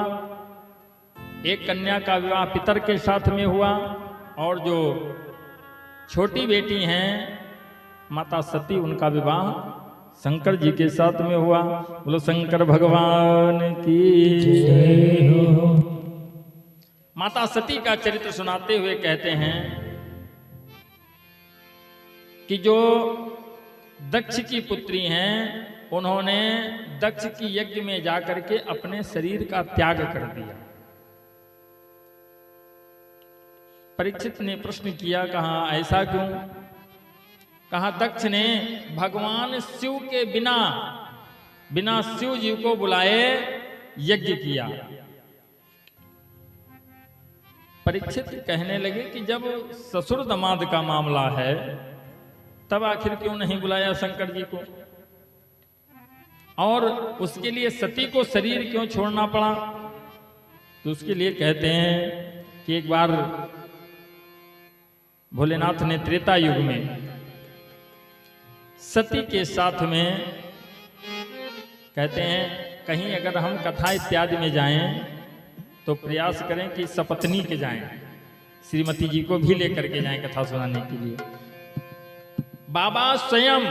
[SPEAKER 1] 1 कन्या का विवाह पितर के साथ में हुआ, और जो छोटी बेटी हैं माता सती, उनका विवाह शंकर जी के साथ में हुआ। बोलो शंकर भगवान की जय हो। माता सती का चरित्र सुनाते हुए कहते हैं कि जो दक्ष की पुत्री हैं, उन्होंने दक्ष की यज्ञ में जाकर के अपने शरीर का त्याग कर दिया। परीक्षित ने प्रश्न किया, कहा ऐसा क्यों? कहा दक्ष ने भगवान शिव के बिना शिव जी को बुलाए यज्ञ किया। परीक्षित कहने लगे कि जब ससुर दामाद का मामला है, तब आखिर क्यों नहीं बुलाया शंकर जी को, और उसके लिए सती को शरीर क्यों छोड़ना पड़ा? तो उसके लिए कहते हैं कि एक बार भोलेनाथ ने त्रेता युग में सती के साथ में, कहते हैं कहीं अगर हम कथा इत्यादि में जाएं तो प्रयास करें कि सपत्नी के जाएं, श्रीमती जी को भी लेकर के जाएं कथा सुनाने के लिए। बाबा स्वयं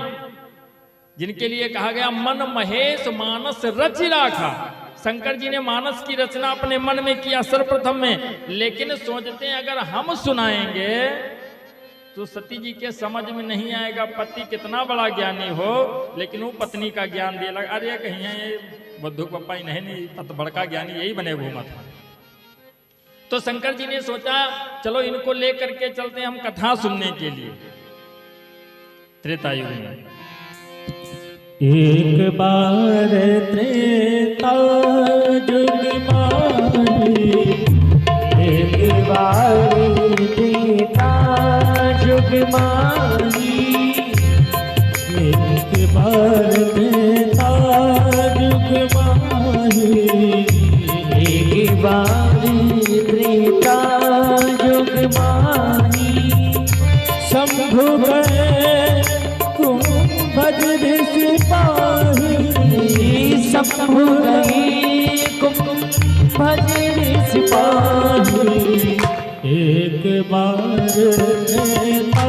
[SPEAKER 1] जिनके लिए कहा गया मन महेश मानस रच राखा, शंकर जी ने मानस की रचना अपने मन में किया सर्वप्रथम में, लेकिन सोचते हैं अगर हम सुनाएंगे तो सती जी के समझ में नहीं आएगा, पति कितना बड़ा ज्ञानी हो लेकिन वो पत्नी का ज्ञान दे लगा, अरे कहीं है ये बुद्धू पप्पा ही नहीं पत बड़का ज्ञानी यही बने घूमा था। तो शंकर जी ने सोचा चलो इनको लेकर के चलते हैं हम कथा सुनने के लिए। त्रेता युग में
[SPEAKER 2] एक बार त्रेता युग माही,
[SPEAKER 3] एक बार त्रेता युग माही,
[SPEAKER 2] एक बार त्रेता युग माही,
[SPEAKER 3] एक बार त्रेता युग माही,
[SPEAKER 2] शंभु गए कुंभज ऋषि पाही,
[SPEAKER 3] शंभु गए कुंभज ऋषि पाही,
[SPEAKER 2] एक बार त्रेता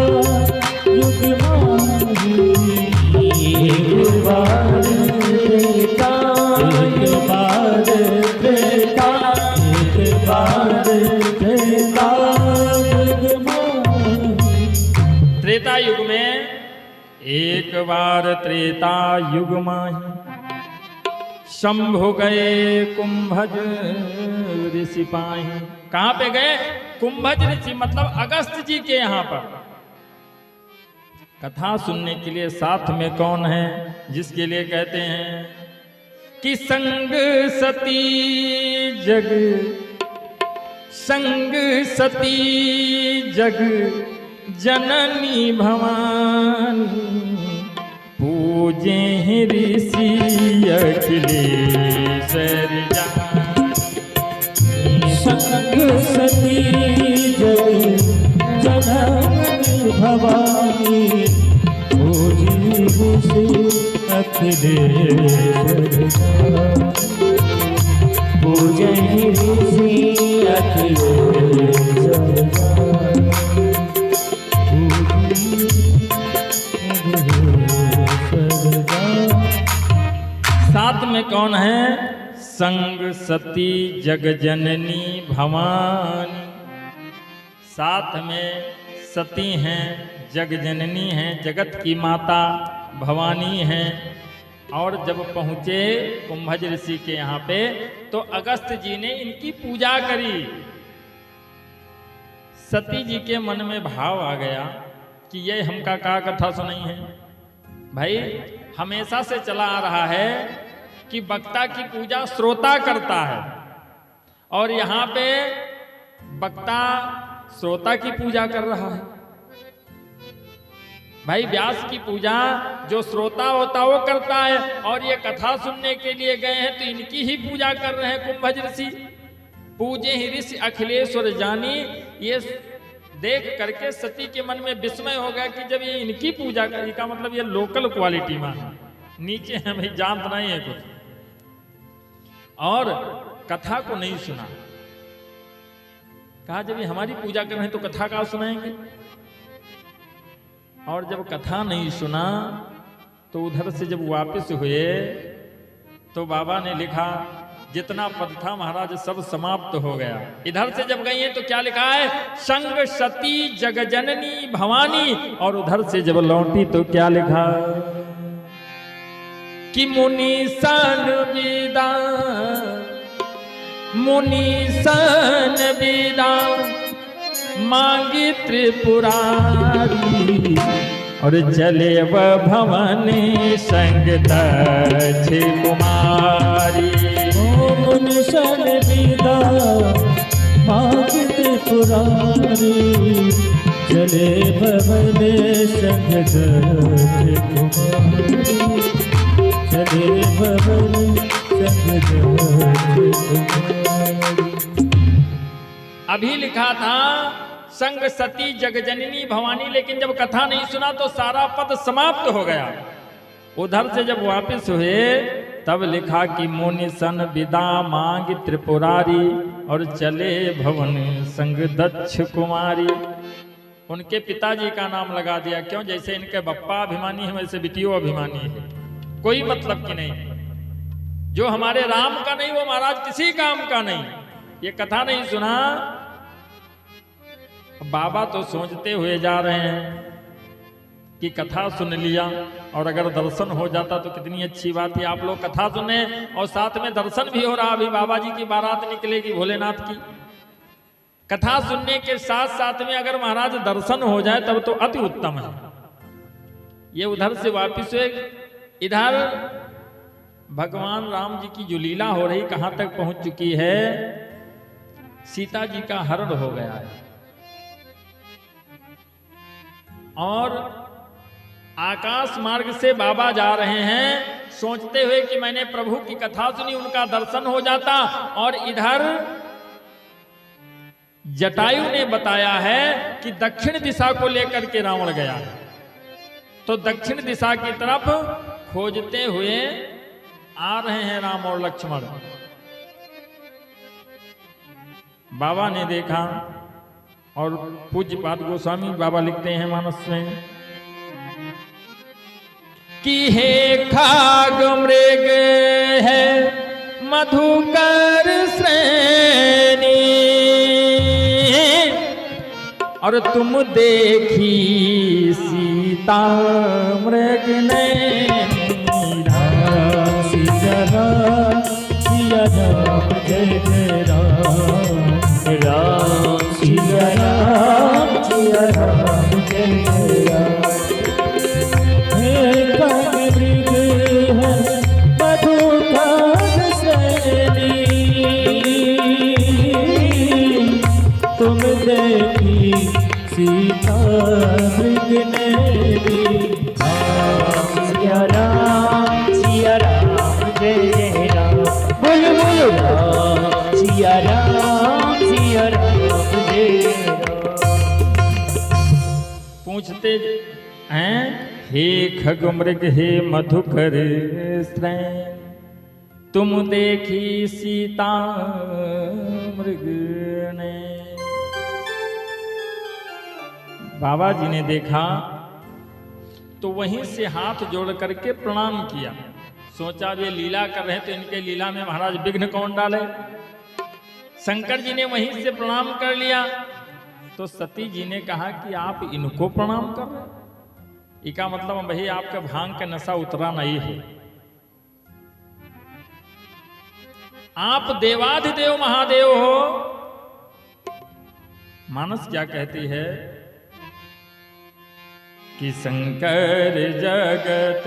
[SPEAKER 2] युग माही,
[SPEAKER 3] एक बार त्रेता,
[SPEAKER 2] एक बार त्रेता, एक बार त्रेता युग माही।
[SPEAKER 1] त्रेता युग में एक बार त्रेता युग माही, शंभु गए कुंभज ऋषि पाही। कहां पे गए? कुंभज ऋषि मतलब अगस्त जी के यहां पर। कथा सुनने के लिए साथ में कौन है? जिसके लिए कहते हैं कि संग सती जग, संग सती जग जननी भवानी, पूजे ऋषि अखिलेश्वर जानी।
[SPEAKER 2] संग सती जग जननी भवानी, पूजी ऋषि अखिलेश्वर जानी,
[SPEAKER 3] पूजे ऋषि अखिलेश्वर जानी।
[SPEAKER 1] साथ में कौन है? संग सती जग जननी भवानी। साथ में सती हैं, जग जननी हैं, जगत की माता भवानी हैं। और जब पहुँचे कुंभज ऋषि के यहाँ पे तो अगस्त जी ने इनकी पूजा करी। सती जी के मन में भाव आ गया कि ये हमका का कथा सुनाई है। भाई हमेशा से चला आ रहा है कि वक्ता की पूजा श्रोता करता है, और यहाँ पे वक्ता श्रोता की पूजा कर रहा है। भाई व्यास की पूजा जो श्रोता होता वो करता है, और ये कथा सुनने के लिए गए हैं तो इनकी ही पूजा कर रहे हैं कुंभज ऋषि। पूजे ही ऋषि अखिलेश्वर जानी। ये देख करके सती के मन में विस्मय हो गया कि जब ये इनकी पूजा करी का मतलब ये लोकल क्वालिटी में है, नीचे है भाई, जानत नहीं है कुछ, और कथा को नहीं सुना। कहा जब ये हमारी पूजा कर रहे हैं तो कथा का सुनाएंगे। और जब कथा नहीं सुना तो उधर से जब वापस हुए तो बाबा ने लिखा जितना पद था महाराज सब समाप्त हो गया। इधर से जब गई है तो क्या लिखा है? संग सती जगजननी भवानी। और उधर से जब लौटी तो क्या लिखा कि मुनीसन विदा, मुनीसन विदा मांगी त्रिपुरारी, और चले वह भवन संग दक्ष कुमारी।
[SPEAKER 2] मुनीसन विदा मांगी त्रिपुरारी, चले भवन संग दक्ष कुमारी, चले भवन संग दक्ष कुमारी।
[SPEAKER 1] अभी लिखा था संग सती जगजननी भवानी, लेकिन जब कथा नहीं सुना तो सारा पद समाप्त हो गया। उधर से जब वापस हुए तब लिखा कि मुनिसन विदा मांग त्रिपुरारी, और चले भवन संग दक्ष कुमारी। उनके पिताजी का नाम लगा दिया, क्यों? जैसे इनके बप्पा अभिमानी है वैसे बिटियो अभिमानी है, कोई मतलब की नहीं। जो हमारे राम का नहीं वो महाराज किसी काम का नहीं। ये कथा नहीं सुना बाबा तो सोचते हुए जा रहे हैं कि कथा सुन लिया और अगर दर्शन हो जाता तो कितनी अच्छी बात है। आप लोग कथा सुने और साथ में दर्शन भी हो रहा। अभी बाबा जी की बारात निकलेगी भोलेनाथ की। कथा सुनने के साथ साथ में अगर महाराज दर्शन हो जाए तब तो अति उत्तम है। ये उधर से वापिस हुए, इधर भगवान राम जी की जो लीला हो रही कहां तक पहुंच चुकी है। सीता जी का हरण हो गया है और आकाश मार्ग से बाबा जा रहे हैं सोचते हुए कि मैंने प्रभु की कथा सुनी, उनका दर्शन हो जाता। और इधर जटायु ने बताया है कि दक्षिण दिशा को लेकर के रावण गया है। तो दक्षिण दिशा की तरफ खोजते हुए आ रहे हैं राम और लक्ष्मण। बाबा ने देखा और पूज्यपाद गोस्वामी बाबा लिखते हैं मानस में कि हे खाग मृग है मधुकर श्रेणी और तुम देखी सीता मृग ने
[SPEAKER 2] सिया राम जय जय राम राम सिया राम जय जय राम। तुम देखी सीता मृग ने
[SPEAKER 3] सिया राम जय जय राम। बोलो बोलो राम सिया राम जय जय राम।
[SPEAKER 1] पूछते हैं हे खग मृग हे मधुकर श्रेणी तुम देखी सीता मृग ने। बाबा जी ने देखा तो वहीं से हाथ जोड़ करके प्रणाम किया। सोचा वे लीला कर रहे तो इनके लीला में महाराज विघ्न कौन डाले। शंकर जी ने वहीं से प्रणाम कर लिया। तो सती जी ने कहा कि आप इनको प्रणाम कर रहे, इसका मतलब भाई आपका भांग का नशा उतरा नहीं है। आप देवाधिदेव महादेव हो। मानस क्या कहती है कि शंकर जगत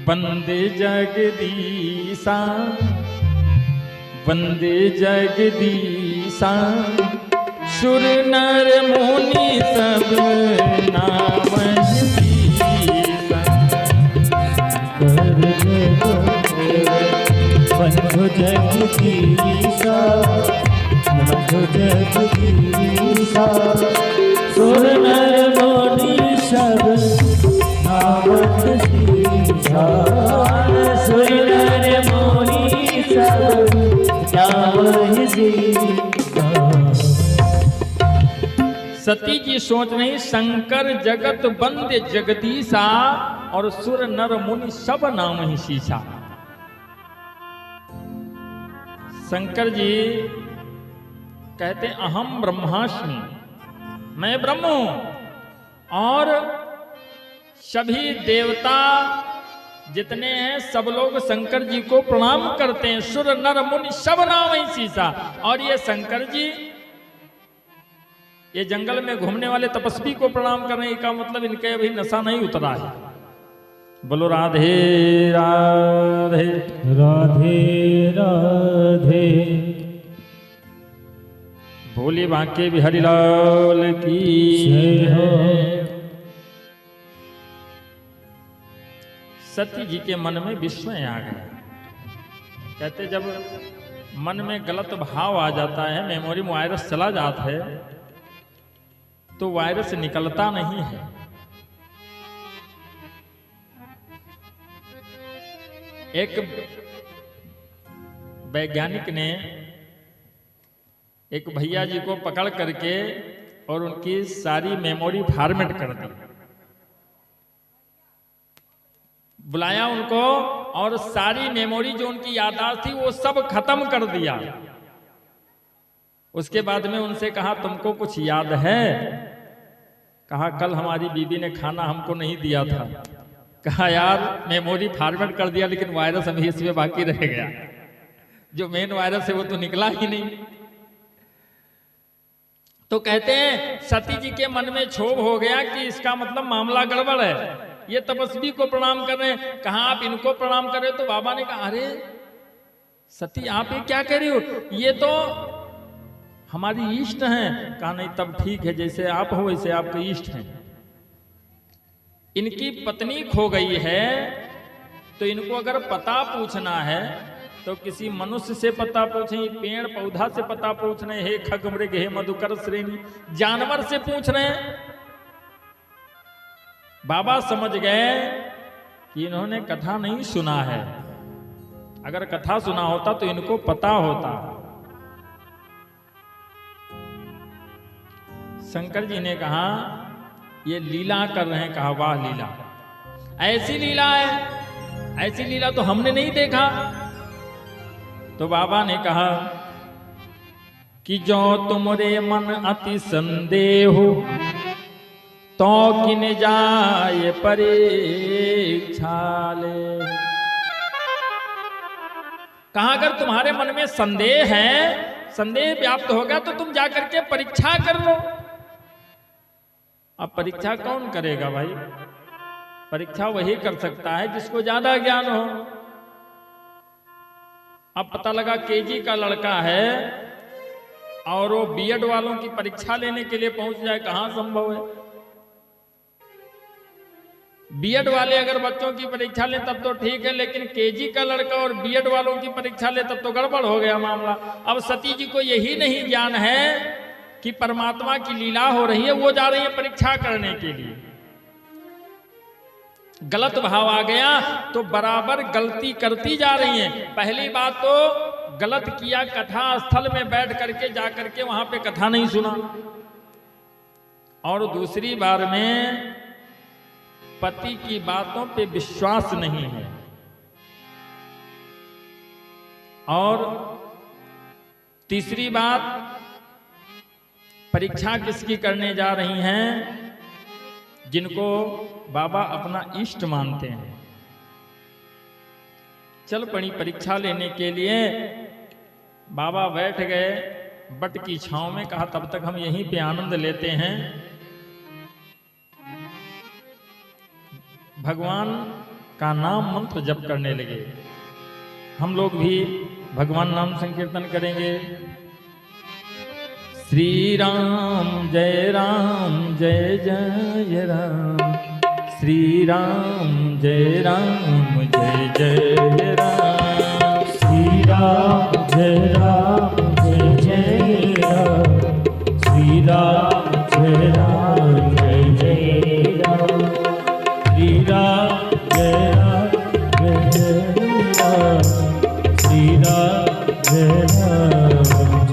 [SPEAKER 1] बंदे जगदीशा वंदे जगदीशा सुर नर मुनि सब नाम
[SPEAKER 2] बंधु जगदीशा बंधु जगदीशा सुर नर मुनि सब नाम सीसा सुर नर मुनि सब नाम सीसा।
[SPEAKER 1] सती जी सोच रही शंकर जगत बंदे जगदीशा और सुर नर मुनि सब नाम ही शीशा। शंकर जी कहते अहम ब्रह्मास्मि, मैं ब्रह्म हूं और सभी देवता जितने हैं सब लोग शंकर जी को प्रणाम करते हैं। सुर नर मुनि सब नाम ही शीशा। और ये शंकर जी ये जंगल में घूमने वाले तपस्वी को प्रणाम करने का मतलब इनके अभी नशा नहीं उतरा है। बोलो राधे राधे
[SPEAKER 2] राधे राधे।
[SPEAKER 1] भोले बांके बिहारी लाल की
[SPEAKER 2] जय हो।
[SPEAKER 1] सती जी के मन में विस्मय आ गया। कहते जब मन में गलत भाव आ जाता है, मेमोरी में वायरस चला जाता है तो वायरस निकलता नहीं है। एक वैज्ञानिक ने एक भैया जी को पकड़ करके और उनकी सारी मेमोरी फॉर्मेट कर दी। बुलाया उनको और सारी मेमोरी जो उनकी याददाश्त थी वो सब खत्म कर दिया। उसके बाद में उनसे कहा तुमको कुछ याद है? कहा कल हमारी बीवी ने खाना हमको नहीं दिया था। कहा यार मेमोरी फॉर्मेट कर दिया लेकिन वायरस अभी इसमें बाकी रह गया, जो मेन वायरस है वो तो निकला ही नहीं। तो कहते हैं सती जी के मन में क्षोभ हो गया कि इसका मतलब मामला गड़बड़ है, ये तपस्वी को प्रणाम कर रहे हैं। कहा आप इनको प्रणाम कर रहे हो? तो बाबा ने कहा अरे सती आप ये क्या कह रही हो, ये तो हमारी इष्ट हैं। कहा नहीं तब ठीक है, जैसे आप हो वैसे आपके इष्ट हैं। इनकी पत्नी खो गई है तो इनको अगर पता पूछना है तो किसी मनुष्य से पता पूछें, पेड़ पौधा से पता पूछ रहे हैं, हे खग मृग हे मधुकर श्रेणी, जानवर से पूछ रहे हैं। बाबा समझ गए कि इन्होंने कथा नहीं सुना है, अगर कथा सुना होता तो इनको पता होता। शंकर जी ने कहा ये लीला कर रहे हैं। कहा वाह लीला, ऐसी लीला है, ऐसी लीला तो हमने नहीं देखा। तो बाबा ने कहा कि जो तुमरे मन अति संदेह तो किन जाए परीक्षा ले। कहा अगर तुम्हारे मन में संदेह है, संदेह व्याप्त होगा तो तुम जाकर के परीक्षा कर लो। अब परीक्षा कौन करेगा भाई? परीक्षा वही कर सकता है जिसको ज्यादा ज्ञान हो। अब पता लगा केजी का लड़का है और वो बीएड वालों की परीक्षा लेने के लिए पहुंच जाए, कहां संभव है? बीएड वाले अगर बच्चों की परीक्षा ले तब तो ठीक है, लेकिन केजी का लड़का और बीएड वालों की परीक्षा ले तब तो गड़बड़ हो गया मामला। अब सती जी को यही नहीं ज्ञान है कि परमात्मा की लीला हो रही है, वो जा रही है परीक्षा करने के लिए। गलत भाव आ गया तो बराबर गलती करती जा रही हैं। पहली बात तो गलत किया, कथा स्थल में बैठ करके जा करके वहां पे कथा नहीं सुना, और दूसरी बार में पति की बातों पे विश्वास नहीं है, और तीसरी बात परीक्षा किसकी करने जा रही हैं? जिनको बाबा अपना इष्ट मानते हैं। चल पड़ी परीक्षा लेने के लिए। बाबा बैठ गए बट की छांव में। कहा तब तक हम यहीं पे आनंद लेते हैं। भगवान का नाम मंत्र जप करने लगे। हम लोग भी भगवान नाम संकीर्तन करेंगे। श्री राम जय जय राम, श्री राम जय जय जय राम,
[SPEAKER 2] श्री राम जय जय राम, श्री राम जय जय राम, श्री राम जय राम, श्री राम जय जय राम, श्री राम जय जय राम, श्री राम जय राम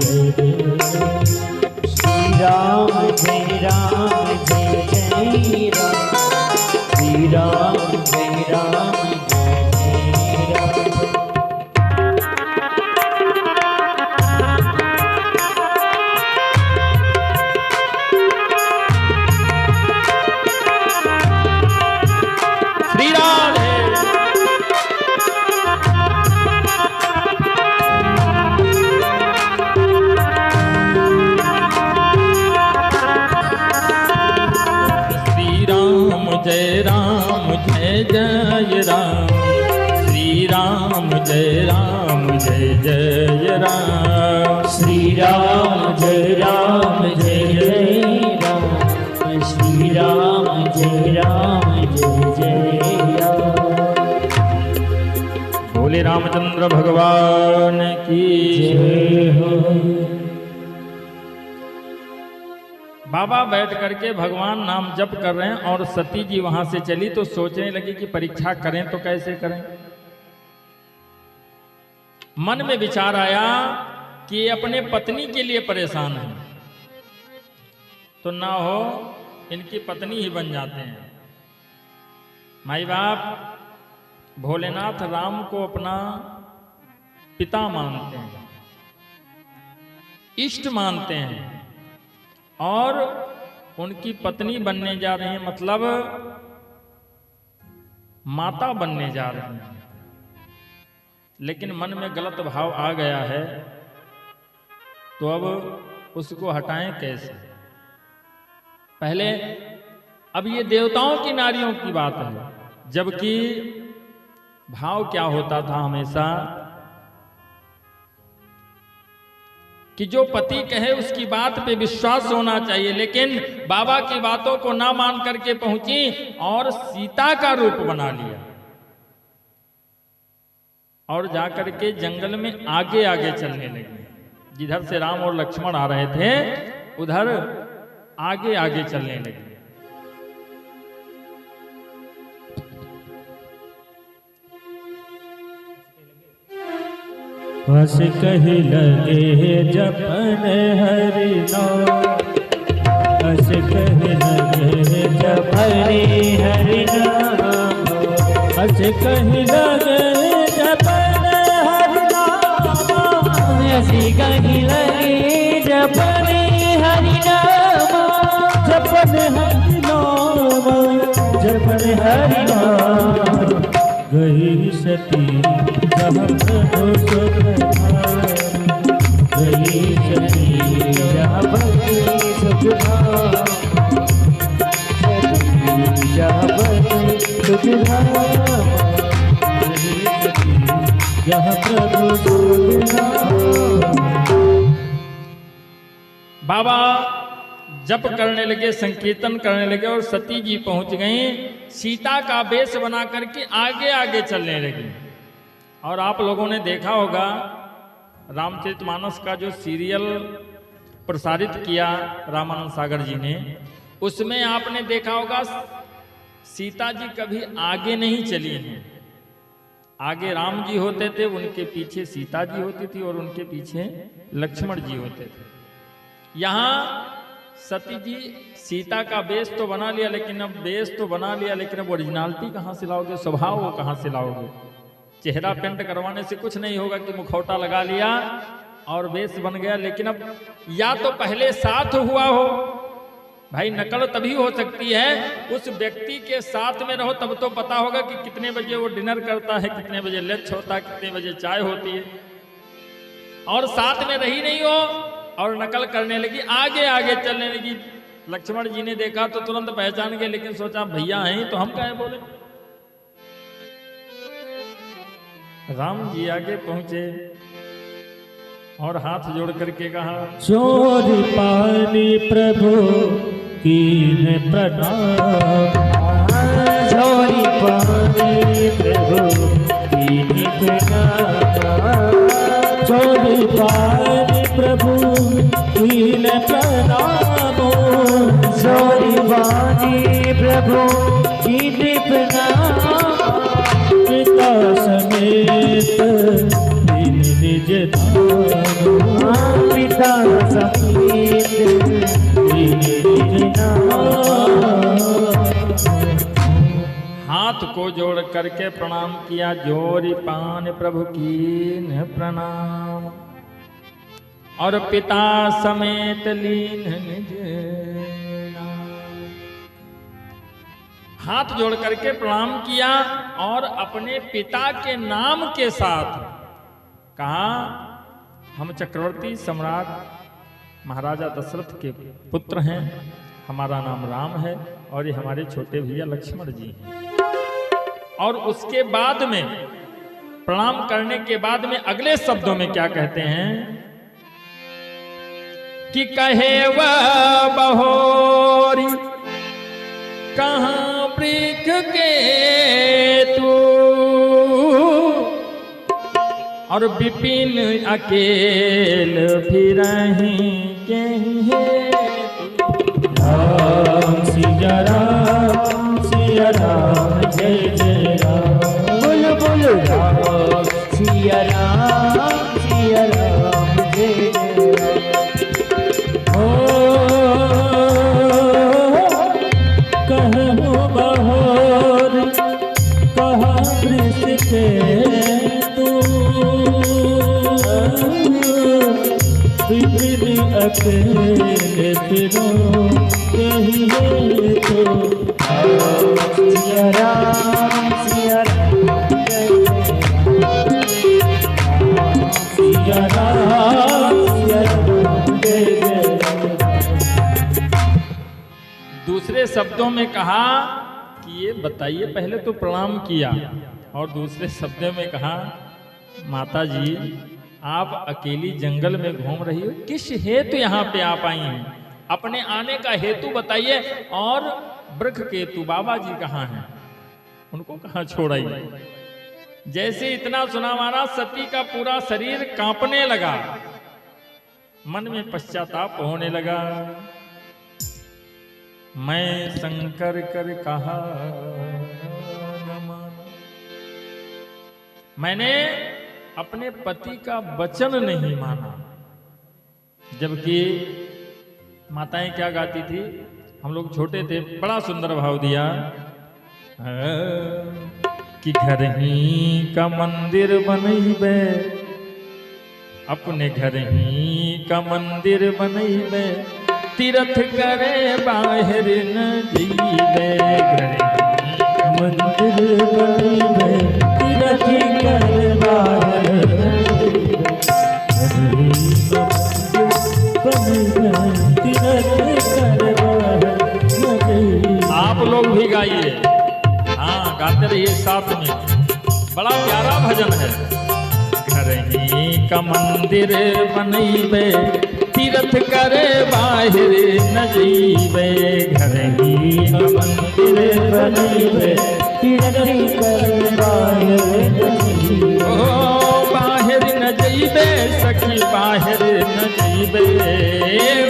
[SPEAKER 2] जय राम।
[SPEAKER 1] श्री राम जय जय राम, श्री राम जय जय राम,
[SPEAKER 2] श्री राम जय जय राम, श्री राम जय जय राम।
[SPEAKER 1] बोले रामचंद्र भगवान की
[SPEAKER 2] जय हो।
[SPEAKER 1] बाबा बैठ करके भगवान नाम जप कर रहे हैं और सती जी वहां से चली तो सोचने लगी कि परीक्षा करें तो कैसे करें। मन में विचार आया कि ये अपने पत्नी के लिए परेशान है, तो ना हो इनकी पत्नी ही बन जाते हैं। माई बाप भोलेनाथ राम को अपना पिता मानते हैं, इष्ट मानते हैं और उनकी पत्नी बनने जा रही हैं, मतलब माता बनने जा रही हैं, लेकिन मन में गलत भाव आ गया है, तो अब उसको हटाएं कैसे? पहले अब ये देवताओं की नारियों की बात है, जबकि भाव क्या होता था हमेशा कि जो पति कहे उसकी बात पे विश्वास होना चाहिए, लेकिन बाबा की बातों को ना मान करके पहुंची और सीता का रूप बना लिया और जाकर के जंगल में आगे आगे चलने लगी। जिधर से राम और लक्ष्मण आ रहे थे उधर आगे आगे चलने लगी।
[SPEAKER 2] हंस कही लगे जपन हरि नाम, हंस कही लगे जपन हरि नाम, हंस कही लगे जपन हरि नाम,
[SPEAKER 3] हंस कही लगे जपन हरि नाम,
[SPEAKER 2] जपन हरि नाम, जपन हरि नाम। गई सती जहाँ प्रभु सुखधाम, गई सती जहाँ भक्ति सुखधाम, जहाँ भक्ति सुखधाम, गई सती जहाँ प्रभु सुखधाम।
[SPEAKER 1] बाबा जप करने लगे, संकीर्तन करने लगे और सती जी पहुंच गई, सीता का वेश बना करके आगे आगे चलने लगी। और आप लोगों ने देखा होगा रामचरितमानस का जो सीरियल प्रसारित किया रामानंद सागर जी ने, उसमें आपने देखा होगा सीता जी कभी आगे नहीं चली हैं। आगे राम जी होते थे, उनके पीछे सीता जी होती थी और उनके पीछे लक्ष्मण जी होते थे। यहाँ सती जी सीता का बेस तो बना लिया, लेकिन अब बेस तो बना लिया, लेकिन अब ओरिजिनलिटी कहाँ से लाओगे, स्वभाव वो कहाँ से लाओगे? चेहरा पेंट करवाने से कुछ नहीं होगा कि मुखौटा लगा लिया और बेस बन गया, लेकिन अब या तो पहले साथ हुआ हो, भाई नकल तभी हो सकती है, उस व्यक्ति के साथ में रहो तब तो पता होगा कि कितने बजे वो डिनर करता है, कितने बजे लंच होता है, कितने बजे चाय होती है, और साथ में रही नहीं हो और नकल करने लगी, आगे आगे चलने लगी। लक्ष्मण जी ने देखा तो तुरंत पहचान गए, लेकिन सोचा भैया हैं तो हम काहे बोले। राम जी आगे पहुंचे और हाथ जोड़ करके कहा,
[SPEAKER 2] चोरी पानी प्रभु कीन प्रणाम,
[SPEAKER 3] चोरी पानी प्रभु कीन प्रणाम,
[SPEAKER 2] चोरी पानी प्रभु कीन प्रणाम,
[SPEAKER 3] चोरी पानी प्रभु कीन प्रणाम,
[SPEAKER 2] पिता समेत दीन निज धाम,
[SPEAKER 3] पिता समेत
[SPEAKER 2] दीन निज धाम।
[SPEAKER 1] हाथ को जोड़ करके प्रणाम किया, जोरी पान प्रभु कीन प्रणाम, और पिता समेत लीन निज नाम। हाथ जोड़ करके प्रणाम किया और अपने पिता के नाम के साथ कहा, हम चक्रवर्ती सम्राट महाराजा दशरथ के पुत्र हैं, हमारा नाम राम है और ये हमारे छोटे भैया लक्ष्मण जी हैं। और उसके बाद में प्रणाम करने के बाद में अगले शब्दों में क्या कहते हैं कि कहे वह बहोरी कहाँ वृक्ष के तू, और विपिन अकेल फिरहीं के
[SPEAKER 2] राम सिया राम सिया राम जय जय राम,
[SPEAKER 3] बोल बोल राम सिया राम सिया राम जय जय राम।
[SPEAKER 2] कहूँ बहोर कहाँ वृक्ष के तू, विपिन फिर अकेले फिरो यही है तो
[SPEAKER 3] सिया राम सिया राम जय
[SPEAKER 2] सिया राम सिया राम जय जय
[SPEAKER 1] दूसरे शब्दों में कहा कि ये बताइए, पहले तो प्रणाम किया और दूसरे शब्दों में कहा माता जी आप अकेली जंगल में घूम रही हो, किस हेतु यहाँ पे आप आई हैं? अपने आने का हेतु बताइए। और वृक्ष केतु बाबा जी कहाँ हैं? उनको कहाँ छोड़ाइए? जैसे इतना सुना मारा सती का पूरा शरीर कांपने लगा, मन में पश्चाताप होने लगा। मैं शंकर कर कहा न माना, मैंने अपने पति का वचन नहीं माना। जबकि माताएं क्या गाती थी, हम लोग छोटे थे, बड़ा सुंदर भाव दिया कि घर ही का मंदिर बनैबे, अपने घर ही का मंदिर बनैबे, तीर्थ करे बाहर न जीवे।
[SPEAKER 2] मंदिर बनैबे तीर्थ करे बाहर
[SPEAKER 1] आप लोग भी गाइए, हाँ गाते रहिए साथ में, बड़ा प्यारा भजन है। घर ही का मंदिर बनैबे, तीर्थ करे बाहर न जीवे। घर ही का मंदिर बनैबे,
[SPEAKER 2] तीर्थ करे बाहर न जीवे।
[SPEAKER 1] बाहर न जीवे सखी बाहर न जीवे,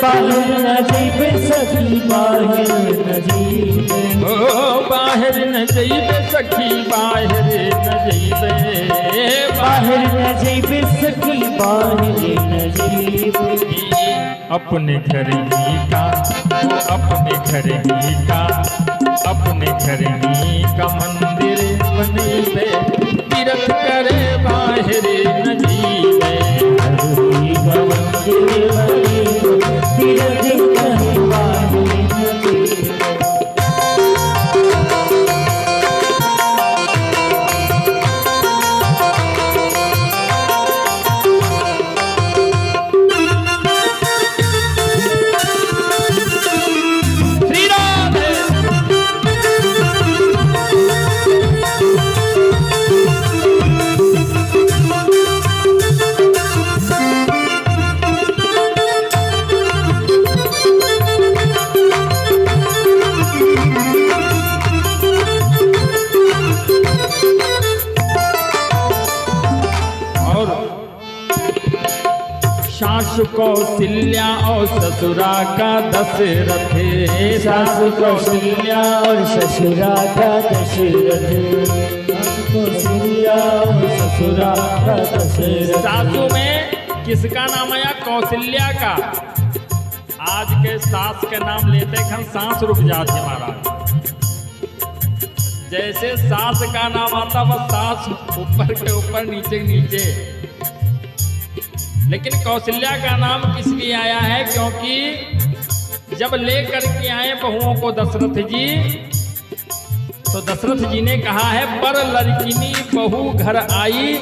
[SPEAKER 2] बाहर न जीवे सखी बाहर न जीवे।
[SPEAKER 1] बाहर न जीवे सखी बाहर न जीवे,
[SPEAKER 2] बाहर न जीवे सखी बाहर न जीवे।
[SPEAKER 1] अपने घर ही का, अपने घर ही का, अपने घर ही का मंदिर बनैबे, तीर्थ करे बाहर न जीवे।
[SPEAKER 2] मंदिर बनैबे, तीर्थ करे बाहर न जीवे।
[SPEAKER 1] सासु कौशल्या और ससुरा का दशरथ,
[SPEAKER 2] सासु कौशल्या और ससुरा का दशरथ, सासु कौशल्या और ससुरा का दशरथ।
[SPEAKER 1] सासु में किसका नाम आया? कौशल्या का। आज के सास के नाम लेते खन सांस रुक जाते महाराज। जैसे सास का नाम आता बस सास ऊपर के ऊपर नीचे के नीचे, लेकिन कौशल्या का नाम किस लिए आया है? क्योंकि जब लेकर के आए बहुओं को दशरथ जी, तो दशरथ जी ने कहा है पर लड़किनी बहू घर आई,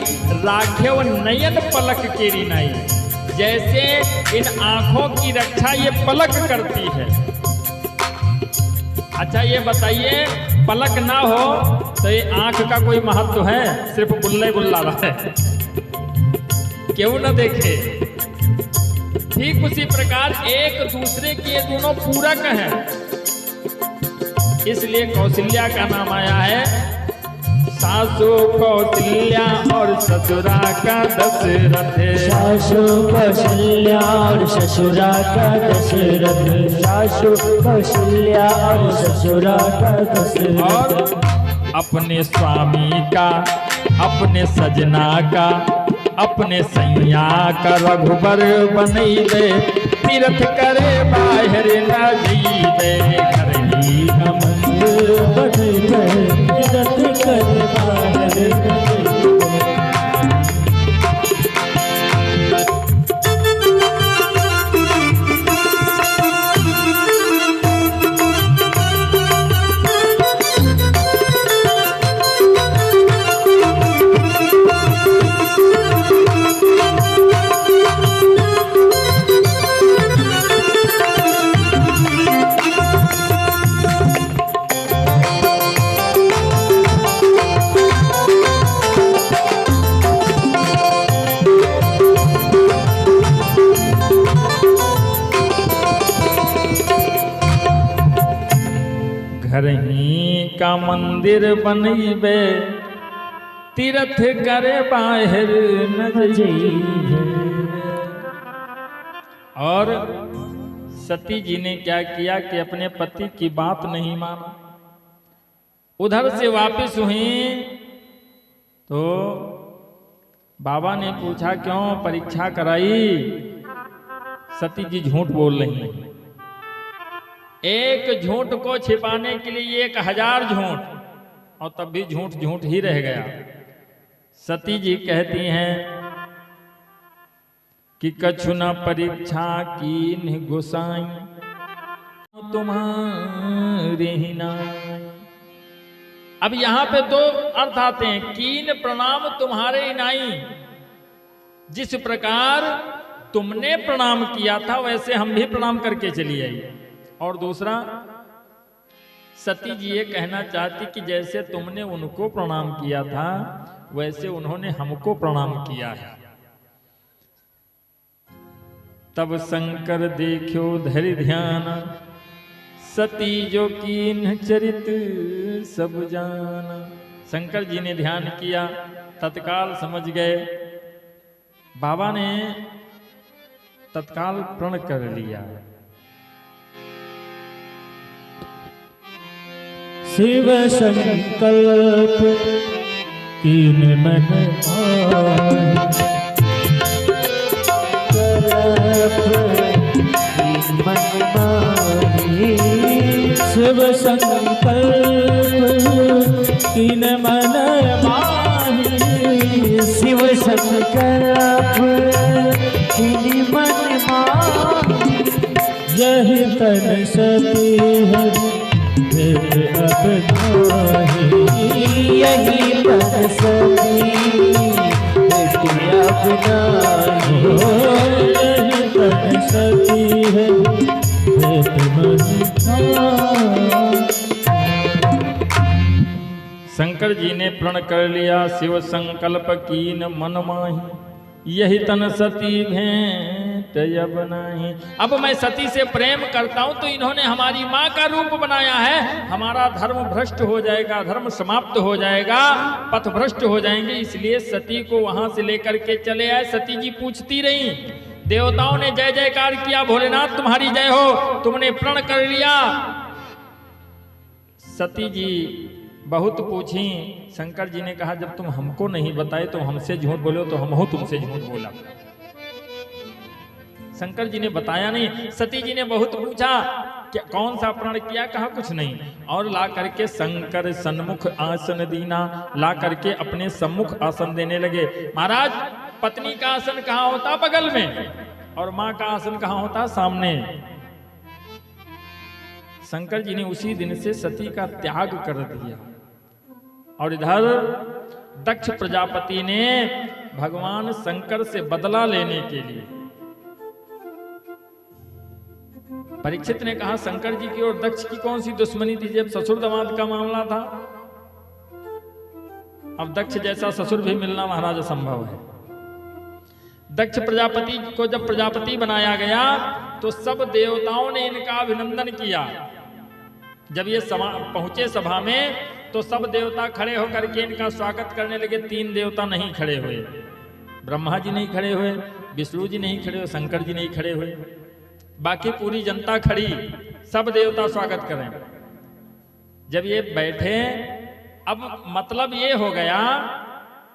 [SPEAKER 1] राघव नयन पलक केरी नाई। जैसे इन आंखों की रक्षा ये पलक करती है। अच्छा ये बताइए, पलक ना हो तो ये आंख का कोई महत्व है? सिर्फ बुल्ले बुल्ला रहा है, क्यों न देखे। ठीक उसी प्रकार एक दूसरे के ये दोनों पूरक हैं, इसलिए कौशल्या का नाम आया है। सासु कौशल्या और ससुरा का दशरथ,
[SPEAKER 2] सासु कौशल्या और ससुरा का दशरथ, सासु कौशल्या और ससुरा का दशरथ।
[SPEAKER 1] और अपने स्वामी का, अपने सजना का, अपने सैया का रघुबर बनैबे, तीर्थ करे बाहर न जीवे। घर ही का मंदिर
[SPEAKER 2] बनैबे, तीर्थ करे बाहर न जीवे।
[SPEAKER 1] का मंदिर बनइबे तीर्थ करे बाहर न जइबे। और सती जी ने क्या किया कि अपने पति की बात नहीं माना। उधर से वापस हुई तो बाबा ने पूछा क्यों परीक्षा कराई। सती जी झूठ बोल रही हैं। एक झूठ को छिपाने के लिए 1000 झूठ, और तब भी झूठ झूठ ही रह गया। सती जी कहती हैं कि कछु न परीक्षा कीन्ह गोसाई तुम्हारे ही नाई। अब यहां पे 2 अर्थ आते हैं। कीन प्रणाम तुम्हारे ही नाई, जिस प्रकार तुमने प्रणाम किया था वैसे हम भी प्रणाम करके चली आई। और दूसरा, सती जी ये कहना चाहती कि जैसे तुमने उनको प्रणाम किया था वैसे उन्होंने हमको प्रणाम किया है। तब शंकर देखो धरि ध्यान, सती जो कीन्ह चरित सब जान। शंकर जी ने ध्यान किया, तत्काल समझ गए। बाबा ने तत्काल प्रण कर लिया।
[SPEAKER 2] शिव संकल्प कीन मन शिव संकल्प कीन मन माही। शिव संकल्प कीन मन माही। यही तन सती है अब नाही। यही तन सती अब नाही। यही तन सती है
[SPEAKER 1] शंकर जी ने प्रण कर लिया। शिव संकल्प कीन मन माही, यही तन सती भेंट अब नाही। अब मैं सती से प्रेम करता हूं तो इन्होंने हमारी मां का रूप बनाया है। हमारा धर्म भ्रष्ट हो जाएगा, धर्म समाप्त हो जाएगा, पथ भ्रष्ट हो जाएंगे। इसलिए सती को वहां से लेकर के चले आए। सती जी पूछती रही, देवताओं ने जय जयकार किया, भोलेनाथ तुम्हारी जय हो, तुमने प्रण कर लिया। सती जी बहुत पूछी। शंकर जी ने कहा जब तुम हमको नहीं बताए तो हमसे झूठ बोलो, तो हम हो तुमसे झूठ बोला। शंकर जी ने बताया नहीं। सती जी ने बहुत पूछा कि कौन सा प्रण किया, कहा कुछ नहीं। और ला करके शंकर सन्मुख आसन दीना, ला करके अपने सम्मुख आसन देने लगे। महाराज, पत्नी का आसन कहाँ होता? बगल में। और माँ का आसन कहाँ होता? सामने। शंकर जी ने उसी दिन से सती का त्याग कर दिया। और इधर दक्ष प्रजापति ने भगवान शंकर से बदला लेने के लिए, परीक्षित ने कहा शंकर जी की और दक्ष की कौन सी दुश्मनी थी जब ससुर दामाद का मामला था। अब दक्ष जैसा ससुर भी मिलना महाराज असंभव है। दक्ष प्रजापति को जब प्रजापति बनाया गया तो सब देवताओं ने इनका अभिनंदन किया। जब ये पहुंचे सभा में तो सब देवता खड़े होकर के इनका स्वागत करने लगे। 3 देवता नहीं खड़े हुए, ब्रह्मा जी नहीं खड़े हुए, विष्णु जी नहीं खड़े हुए, शंकर जी नहीं खड़े हुए, बाकी पूरी जनता खड़ी, सब देवता स्वागत करें। जब ये बैठे, अब मतलब ये हो गया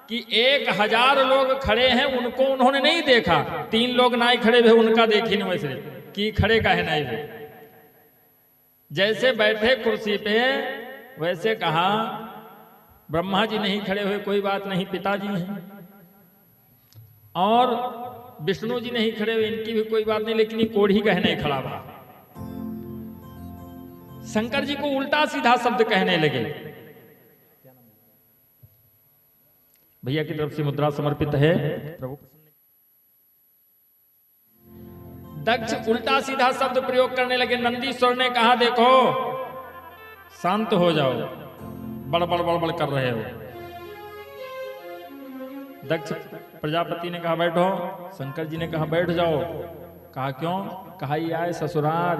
[SPEAKER 1] कि 1000 लोग खड़े हैं, उनको उन्होंने नहीं देखा। 3 लोग नाई खड़े हुए, उनका देखी नहीं वैसे कि खड़े का है नाई हुए। जैसे बैठे कुर्सी पे वैसे कहा ब्रह्मा जी नहीं खड़े हुए, कोई बात नहीं, पिताजी हैं। और विष्णु जी नहीं खड़े हुए, इनकी भी कोई बात नहीं, लेकिन ये कोढ़ी कहने खड़ा हुआ। शंकर जी को उल्टा सीधा शब्द कहने लगे। भैया की तरफ से मुद्रा समर्पित है प्रभु। दक्ष उल्टा सीधा शब्द प्रयोग करने लगे। नंदीश्वर ने कहा देखो शांत हो जाओ, बड़बड़ बड़बड़ कर रहे हो। दक्ष प्रजापति ने कहा बैठो, शंकर जी ने कहा बैठ जाओ। कहा क्यों? कहा ये आए ससुराल,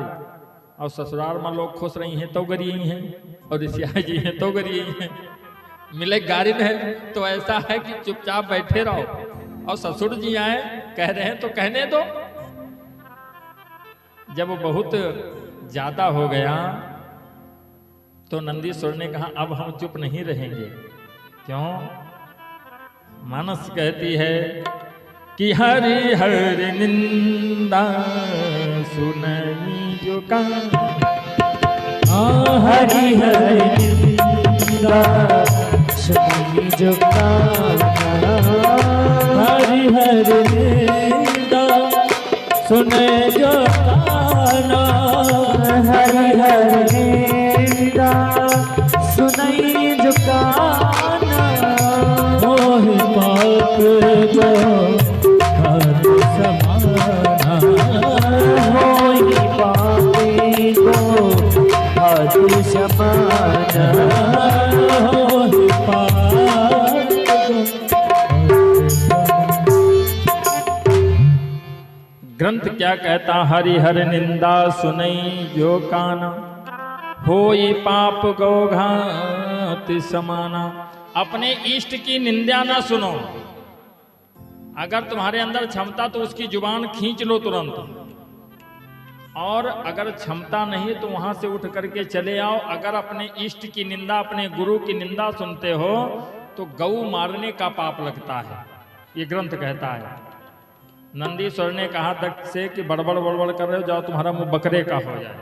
[SPEAKER 1] और ससुराल में लोग खुश रही हैं तो गरी हैं। और ऋषिया जी हैं तो करिए हैं, मिले गाड़ी है तो ऐसा है कि चुपचाप बैठे रहो, और ससुर जी आए कह रहे हैं तो कहने दो। जब बहुत ज्यादा हो गया तो नंदीश्वर ने कहा अब हम चुप नहीं रहेंगे। क्यों? मानस कहती है कि हरि हरि निंदा सुनई जो कान,
[SPEAKER 3] हरि हरि निंदा सुनई जो कान, हरि हरि निंदा सुने जो कान, हरि हरि निंदा सुनई जो कान, मोहि पाप को हर समाना, मोहि पापी को हर समाना, मोहि पाप
[SPEAKER 1] ग्रंथ क्या कहता? हरि हरि निंदा सुनई जो कान, होई पाप गौघात समाना। अपने इष्ट की निंदा ना सुनो। अगर तुम्हारे अंदर क्षमता तो उसकी जुबान खींच लो तुरंत, और अगर क्षमता नहीं तो वहां से उठ करके चले आओ। अगर अपने इष्ट की निंदा, अपने गुरु की निंदा सुनते हो तो गौ मारने का पाप लगता है, ये ग्रंथ कहता है। नंदीश्वर ने कहा दक्ष से कि बड़बड़ बड़बड़ कर रहे हो, जाओ तुम्हारा मुंह बकरे का हो जाए,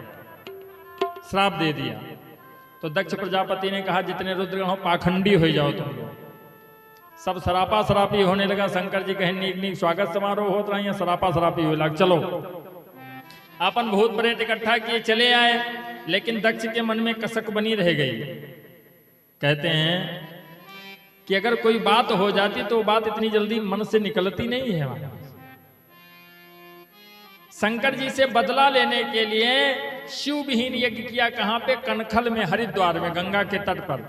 [SPEAKER 1] श्राप दे दिया। तो दक्ष प्रजापति ने कहा जितने रुद्रगण हो पाखंडी हो जाओ तुम लोग। सब सरापा सरापी होने लगा। शंकर जी कहें नीक नीक स्वागत समारोह होता रहा, यहाँ सरापा सरापी हो लग। चलो अपन भूत प्रेत इकट्ठा किए चले आए, लेकिन दक्ष के मन में कसक बनी रह गई। कहते हैं कि अगर कोई बात हो जाती तो बात इतनी जल्दी मन से निकलती नहीं है। शंकर जी से बदला लेने के लिए शिव विहीन यज्ञ किया। कहां पे? कनखल में, हरिद्वार में, गंगा के तट पर।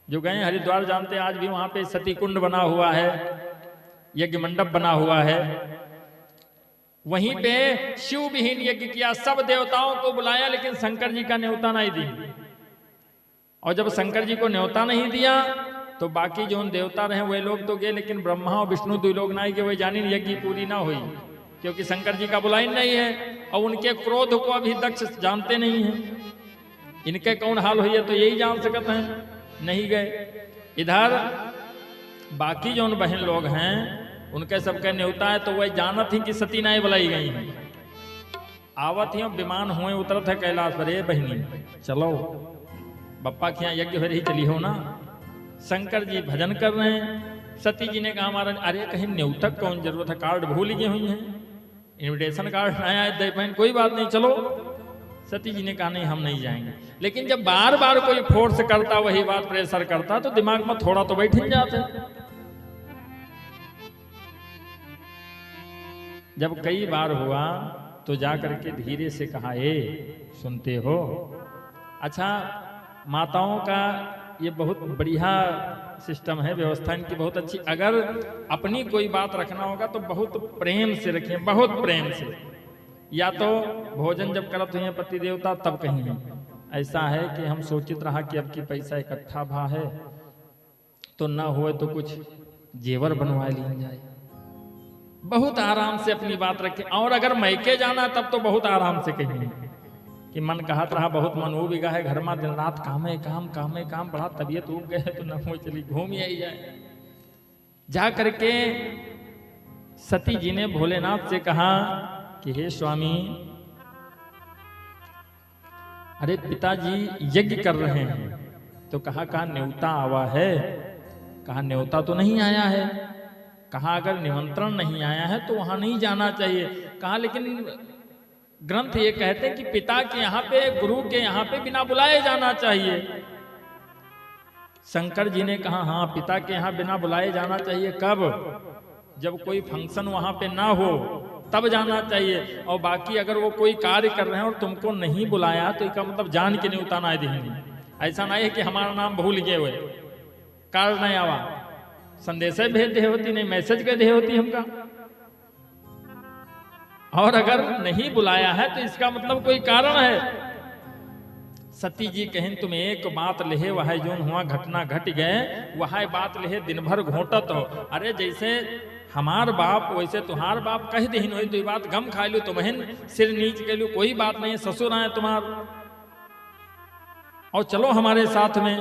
[SPEAKER 1] जो गए हरिद्वार जानते हैं, आज भी वहां पे सती कुंड बना हुआ है, यज्ञ मंडप बना हुआ है। वहीं पे शिव विहीन यज्ञ किया, सब देवताओं को बुलाया, लेकिन शंकर जी का न्योता नहीं दी। और जब शंकर जी को न्योता नहीं दिया तो बाकी जो देवता रहे वे लोग तो गए, लेकिन ब्रह्मा और विष्णु दो लोग ना गए। वे जानी यज्ञ पूरी ना हुई, क्योंकि शंकर जी का बुलाई नहीं है, और उनके क्रोध को अभी दक्ष जानते नहीं हैं। इनके कौन हाल हुई है तो यही जान सकते हैं, नहीं गए। इधर बाकी जो बहन लोग हैं उनके सबके न्योता है, तो वह जानत ही कि सती नाई बुलाई गई हैं। आवत ही विमान हुए उतरत है कैलाश पर, बहनी चलो बप्पा के यहाँ यज्ञ हो रही, चली हो ना। शंकर जी भजन कर रहे हैं। सती जी ने कहा महाराज अरे कहीं न्योतक कौन जरूरत है, कार्ड भूल गई हुई है, इनविटेशन कार्ड आया है, बहन कोई बात नहीं चलो। सती जी ने कहा नहीं हम नहीं जाएंगे। लेकिन जब बार बार कोई फोर्स करता, वही बात प्रेशर करता, तो दिमाग में थोड़ा तो बैठ जाते। जब कई बार हुआ तो जाकर के धीरे से कहा ए सुनते हो? अच्छा, माताओं का ये बहुत बढ़िया सिस्टम है, व्यवस्था इनकी बहुत अच्छी। अगर अपनी कोई बात रखना होगा तो बहुत प्रेम से रखें, बहुत प्रेम से। या तो भोजन जब करत हुए पति देवता तब कहीं ऐसा है कि हम सोचित रहा कि अब की पैसा इकट्ठा भा है तो ना हुए तो कुछ जेवर बनवा लिया जाए। बहुत आराम से अपनी बात रखें। और अगर मैके जाना तब तो बहुत आराम से कहिए कि मन कहत रहा, बहुत मन हो बिगा है, घर में दिन रात कामे काम कामे काम, बड़ा तबीयत उग गए तो न हो चली घूम ही जाए। जा करके सती जी ने भोलेनाथ से कहा कि हे स्वामी, अरे पिताजी यज्ञ कर रहे हैं। तो कहा न्योता आवा है? कहा न्योता तो नहीं आया है। कहा अगर निमंत्रण नहीं आया है तो वहां नहीं जाना चाहिए। कहा लेकिन ग्रंथ ये कहते हैं कि पिता के यहाँ पे, गुरु के यहाँ पे बिना बुलाए जाना चाहिए। शंकर जी ने कहा हाँ पिता के यहाँ बिना बुलाए जाना चाहिए। कब? जब कोई फंक्शन वहां पे ना हो तब जाना चाहिए। और बाकी अगर वो कोई कार्य कर रहे हैं और तुमको नहीं बुलाया तो इसका मतलब जान के नहीं उतारना देंगे। ऐसा नहीं है कि हमारा नाम भूल गए हुए, कार्ड नहीं आवा, संदेश भेज दे होती, नहीं मैसेज कर दे होती हमका। और अगर नहीं बुलाया है तो इसका मतलब कोई कारण है। सती जी कहें तुम एक बात लेहे वह जोन हुआ घटना घट गए वह बात लेहे दिन भर घोटत हो। अरे जैसे हमार बाप वैसे तुहार बाप कह दहीन हो तो बात गम खा लू तुम्हें सिर नीच के लू कोई बात नहीं ससुर आए तुम्हार और चलो हमारे साथ में।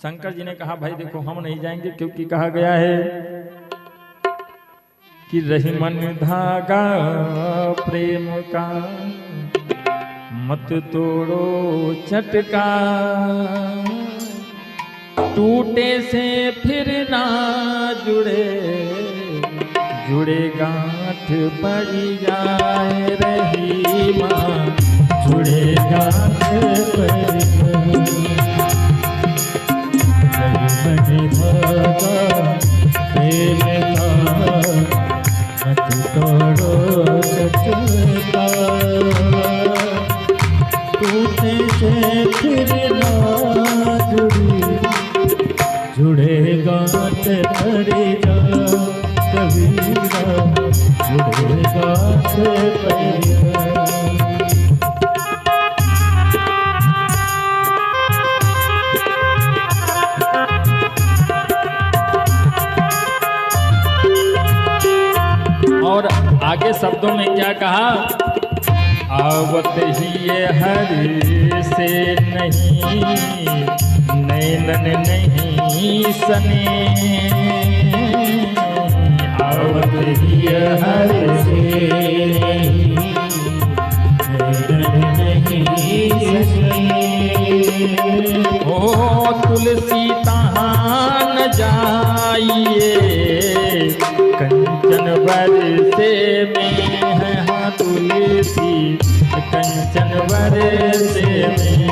[SPEAKER 1] शंकर जी ने कहा भाई देखो हम नहीं जाएंगे क्योंकि कहा गया है कि रही मन धागा प्रेम का मत तोड़ो चटका टूटे से फिर ना जुड़े जुड़े गांठ पड़ जाए रही माँ जुड़े गांठ पड़
[SPEAKER 2] प्रेम का मत तोड़ो चटका टूटे से फिर ना जुड़े गांठ पड़ जा कबीरा जुड़े गांठ पड़ जा।
[SPEAKER 1] और आगे शब्दों में क्या कहा आवत ही ये हर से नहीं नैनन नहीं सने आवत ही ये हर से नहीं सने ओ तुलसी तहां न जाइए कंचन बरसे में है हाँ तुलसी कंचन बरसे में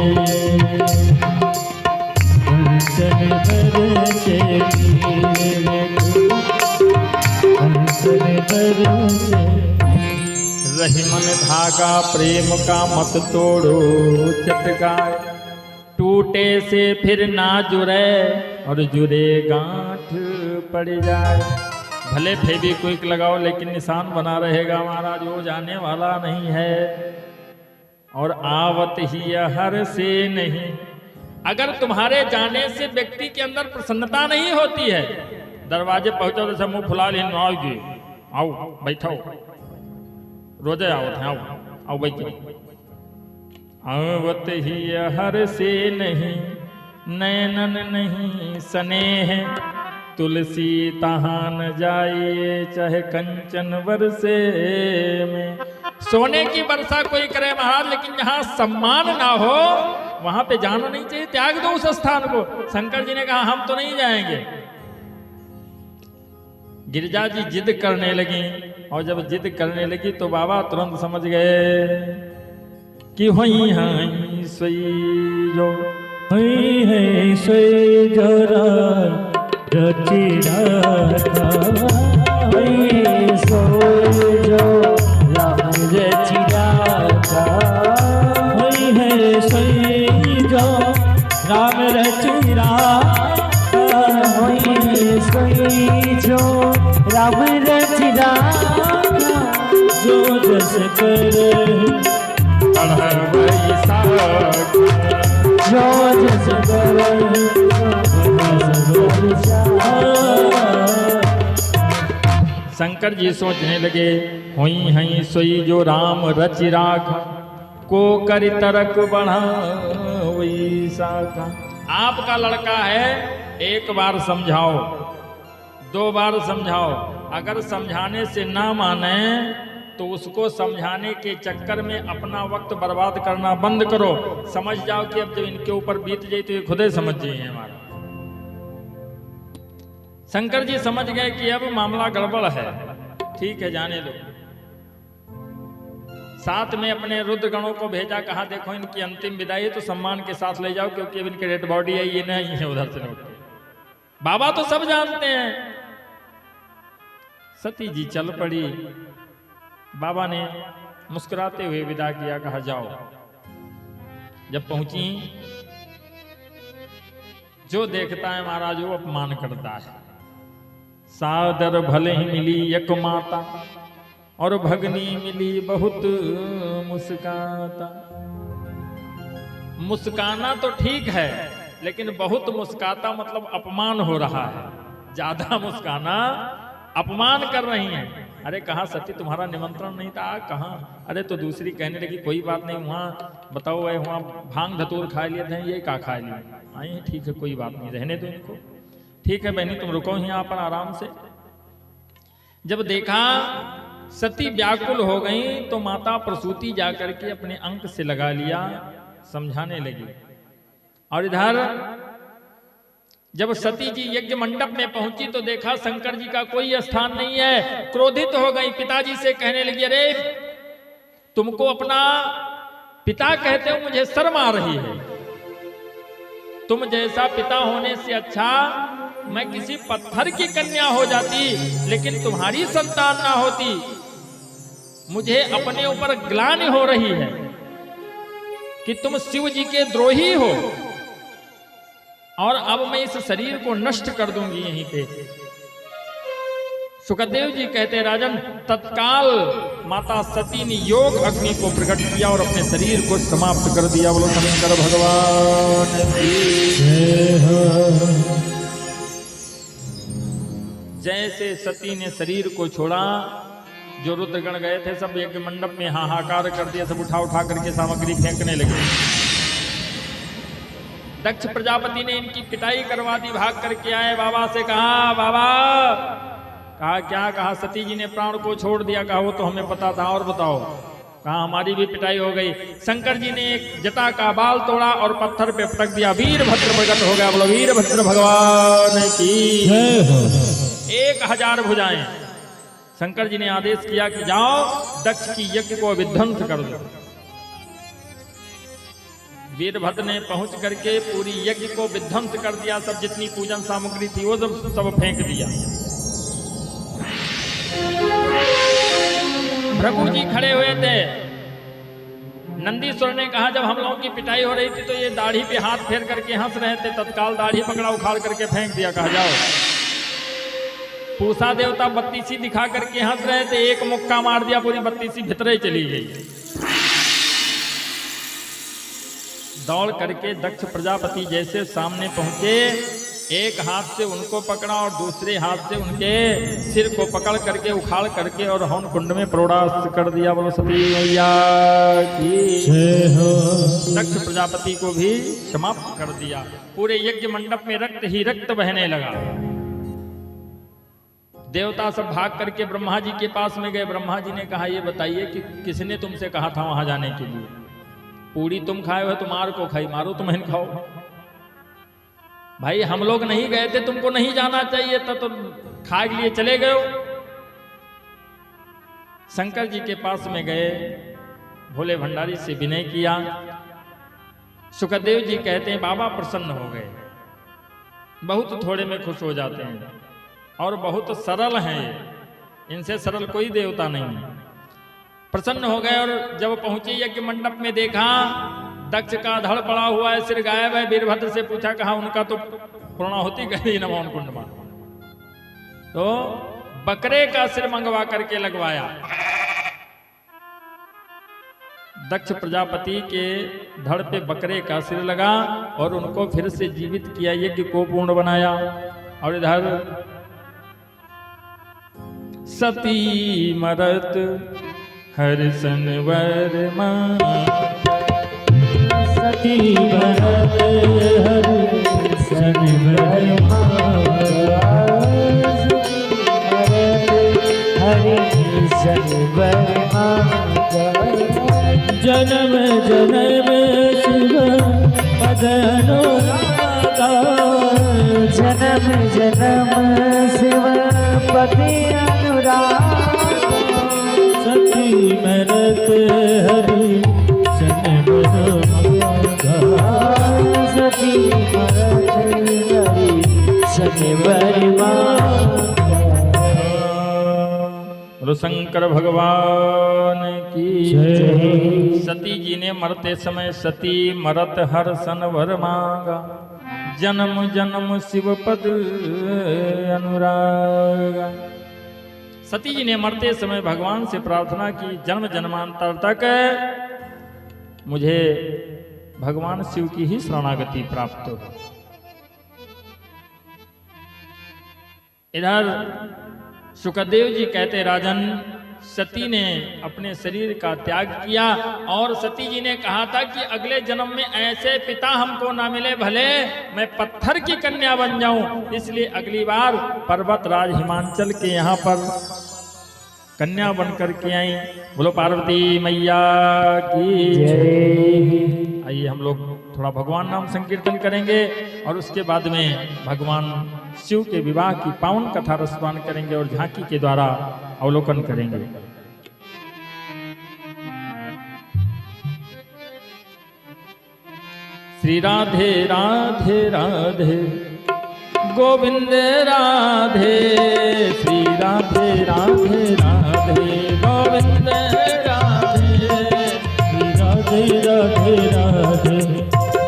[SPEAKER 2] कंचन बरसे कंचन बरसे
[SPEAKER 1] रही मन धागा प्रेम का मत तोड़ो चटका टूटे से फिर ना जुड़े और जुड़े गांठ पड़ जाए। भले फेविक्विक लगाओ लेकिन निशान बना रहेगा महाराज वो जाने वाला नहीं है। और आवत ही हर से नहीं अगर तुम्हारे जाने से व्यक्ति के अंदर प्रसन्नता नहीं होती है दरवाजे पहुंचो तो सब मुंह फुला लें आओ जी आओ बैठो रोजे आओ थे आओ आओ बैठो। आवत ही हर से नहीं नैनन नहीं स्नेह तुलसी तहां न जाइए चाहे कंचन बरसे में। सोने की वर्षा कोई करे महाराज लेकिन जहां सम्मान ना हो वहां पे जाना नहीं चाहिए त्याग दो उस स्थान को। शंकर जी ने कहा हम तो नहीं जाएंगे। गिरिजा जी जिद करने लगी और जब जिद करने लगी तो बाबा तुरंत समझ गए कि होई हाई सोई जो
[SPEAKER 2] होई है सोई जोरा रचिरा होई सोई जो राम रचिरा होई है सोई जो राम रचिरा होई है सोई जो राम रचिरा जो जस कर जो जस कर
[SPEAKER 1] शंकर जी सोचने लगे हुई हई सोई जो राम रच राख को कर तरक बढ़ा वही साखा। आपका लड़का है एक बार समझाओ दो बार समझाओ अगर समझाने से ना माने तो उसको समझाने के चक्कर में अपना वक्त बर्बाद करना बंद करो। समझ जाओ कि अब जब इनके ऊपर बीत जाए तो ये खुद ही समझ जाइए हमारा। शंकर जी समझ गए कि अब मामला गड़बड़ है ठीक है जाने दो। साथ में अपने रुद्र गणों को भेजा कहा देखो इनकी अंतिम विदाई है तो सम्मान के साथ ले जाओ क्योंकि अब इनकी डेड बॉडी है ये नहीं है उधर से लौट। बाबा तो सब जानते हैं। सती जी चल पड़ी। बाबा ने मुस्कुराते हुए विदा किया कहा जाओ। जब पहुंची जो देखता है महाराज वो अपमान करता है। सादर भले ही मिली एक माता और भगनी मिली बहुत मुस्काता। मुस्काना तो ठीक है, लेकिन बहुत मुस्काता मतलब अपमान हो रहा है। ज्यादा मुस्काना अपमान कर रही हैं। अरे कहा सती तुम्हारा निमंत्रण नहीं था, कहाँ? अरे तो दूसरी कहने लगी कोई बात नहीं, वहाँ बताओ वहाँ भांग धतूर खा लिए थे, ये का खा लिए? आई हैं, ठीक है कोई बात नहीं, रहने दो इनको। ठीक है बहनी तुम रुको यहाँ पर आराम से। जब देखा सती व्याकुल हो गई तो माता प्रसूति जाकर के अपने अंक से लगा लिया, समझाने लगी। और इधर जब सती जी यज्ञ मंडप में पहुंची तो देखा शंकर जी का कोई स्थान नहीं है। क्रोधित हो गई, पिताजी से कहने लगी अरे तुमको अपना पिता कहते हो, मुझे शर्म आ रही है। तुम जैसा पिता होने से अच्छा मैं किसी पत्थर की कन्या हो जाती, लेकिन तुम्हारी संतान ना होती। मुझे अपने ऊपर ग्लानि हो रही है कि तुम शिव जी के द्रोही हो, और अब मैं इस शरीर को नष्ट कर दूंगी यहीं पे। सुखदेव जी कहते राजन, तत्काल माता सती ने योग अग्नि को प्रकट किया और अपने शरीर को समाप्त कर दिया। बोलो शंकर भगवान जैसे सती ने शरीर को छोड़ा, जो रुद्रगण गए थे सब यज्ञ मंडप में हाहाकार कर दिया, सब उठा उठा करके सामग्री फेंकने लगे। दक्ष प्रजापति ने इनकी पिटाई करवा दी, भाग करके आए, बाबा से कहा बाबा, कहा क्या? कहा सती जी ने प्राण को छोड़ दिया। कहा वो तो हमें पता था, और बताओ? कहा हमारी भी पिटाई हो गई। शंकर जी ने एक जटा का बाल तोड़ा और पत्थर पे पटक दिया, वीरभद्र प्रकट हो गया। बोलो वीरभद्र भगवान की 1000 भुजाएं। शंकर जी ने आदेश किया कि जाओ दक्ष की यज्ञ को विध्वंस कर दो। वीरभद्र ने पहुंच करके पूरी यज्ञ को विध्वंस कर दिया। सब जितनी पूजन सामग्री थी वो सब फेंक दिया। भृगु जी खड़े हुए थे। नंदीश्वर ने कहा जब हम लोगों की पिटाई हो रही थी तो ये दाढ़ी पे हाथ फेर करके हंस रहे थे, तत्काल दाढ़ी पकड़ा उखाड़ करके फेंक दिया। कहा जाओ। पूषा देवता बत्तीसी दिखा करके हंस रहे थे, एक मुक्का मार दिया, पूरी बत्तीसी भीतरे चली गई। दौड़ करके दक्ष प्रजापति जैसे सामने पहुंचे, एक हाथ से उनको पकड़ा और दूसरे हाथ से उनके सिर को पकड़ करके उखाड़ करके और हवन कुंड में प्रोडास कर दिया। बोलो सती मैया की दक्ष प्रजापति को भी समाप्त कर दिया। पूरे यज्ञ मंडप में रक्त ही रक्त बहने लगा। देवता सब भाग करके ब्रह्मा जी के पास में गए। ब्रह्मा जी ने कहा ये बताइए कि किसने तुमसे कहा था वहां जाने के लिए? पूरी तुम खाए हो तो मार को खाई, मारो तुम्हें खाओ। भाई हम लोग नहीं गए थे, तुमको नहीं जाना चाहिए था, तुम खाए के लिए चले गए हो। शंकर जी के पास में गए, भोले भंडारी से विनय किया। सुखदेव जी कहते हैं बाबा प्रसन्न हो गए, बहुत थोड़े में खुश हो जाते हैं और बहुत सरल हैं, इनसे सरल कोई देवता नहीं है। प्रसन्न हो गए और जब पहुंचे यज्ञ मंडप में देखा दक्ष का धड़ पड़ा हुआ है, सिर गायब है। वीरभद्र से पूछा, कहा उनका तो पूर्णाहुति गई नमोन कुंड में, तो बकरे का सिर मंगवा करके लगवाया। दक्ष प्रजापति के धड़ पे बकरे का सिर लगा और उनको फिर से जीवित किया, यज्ञ को पूर्ण बनाया। और इधर सती मरत हर्षन वर्मा,
[SPEAKER 3] सती मरत हर्षन वर्मा, हर्षन वर्मा, जन्म जन्म शिव पद अनुरागा, जन्म जन्म शिव पद अनुरागा, सती मरत हरि सन वर्मा, सती मरत हरि सन वर्मा।
[SPEAKER 1] शंकर भगवान की जय। सती जी ने मरते समय सती मरत हर सन वर मांगा, जन्म जन्म शिव पद अनुरागा। सती जी ने मरते समय भगवान से प्रार्थना की, जन्म जन्मांतर तक मुझे भगवान शिव की ही शरणागति प्राप्त हो। इधर सुखदेव जी कहते, राजन सती ने अपने शरीर का त्याग किया और सती जी ने कहा था कि अगले जन्म में ऐसे पिता हमको ना मिले, भले मैं पत्थर की कन्या बन जाऊं, इसलिए अगली बार पर्वत राज हिमांचल के यहाँ पर कन्या बनकर के आई। बोलो पार्वती मैया की जय। आइए हम लोग थोड़ा भगवान नाम संकीर्तन करेंगे और उसके बाद में भगवान शिव के विवाह की पावन कथा रसपान करेंगे और झांकी के द्वारा अवलोकन करेंगे। श्री राधे राधे राधे गोविंद राधे, श्री राधे राधे राधे गोविंद राधे, श्री राधे राधे राधे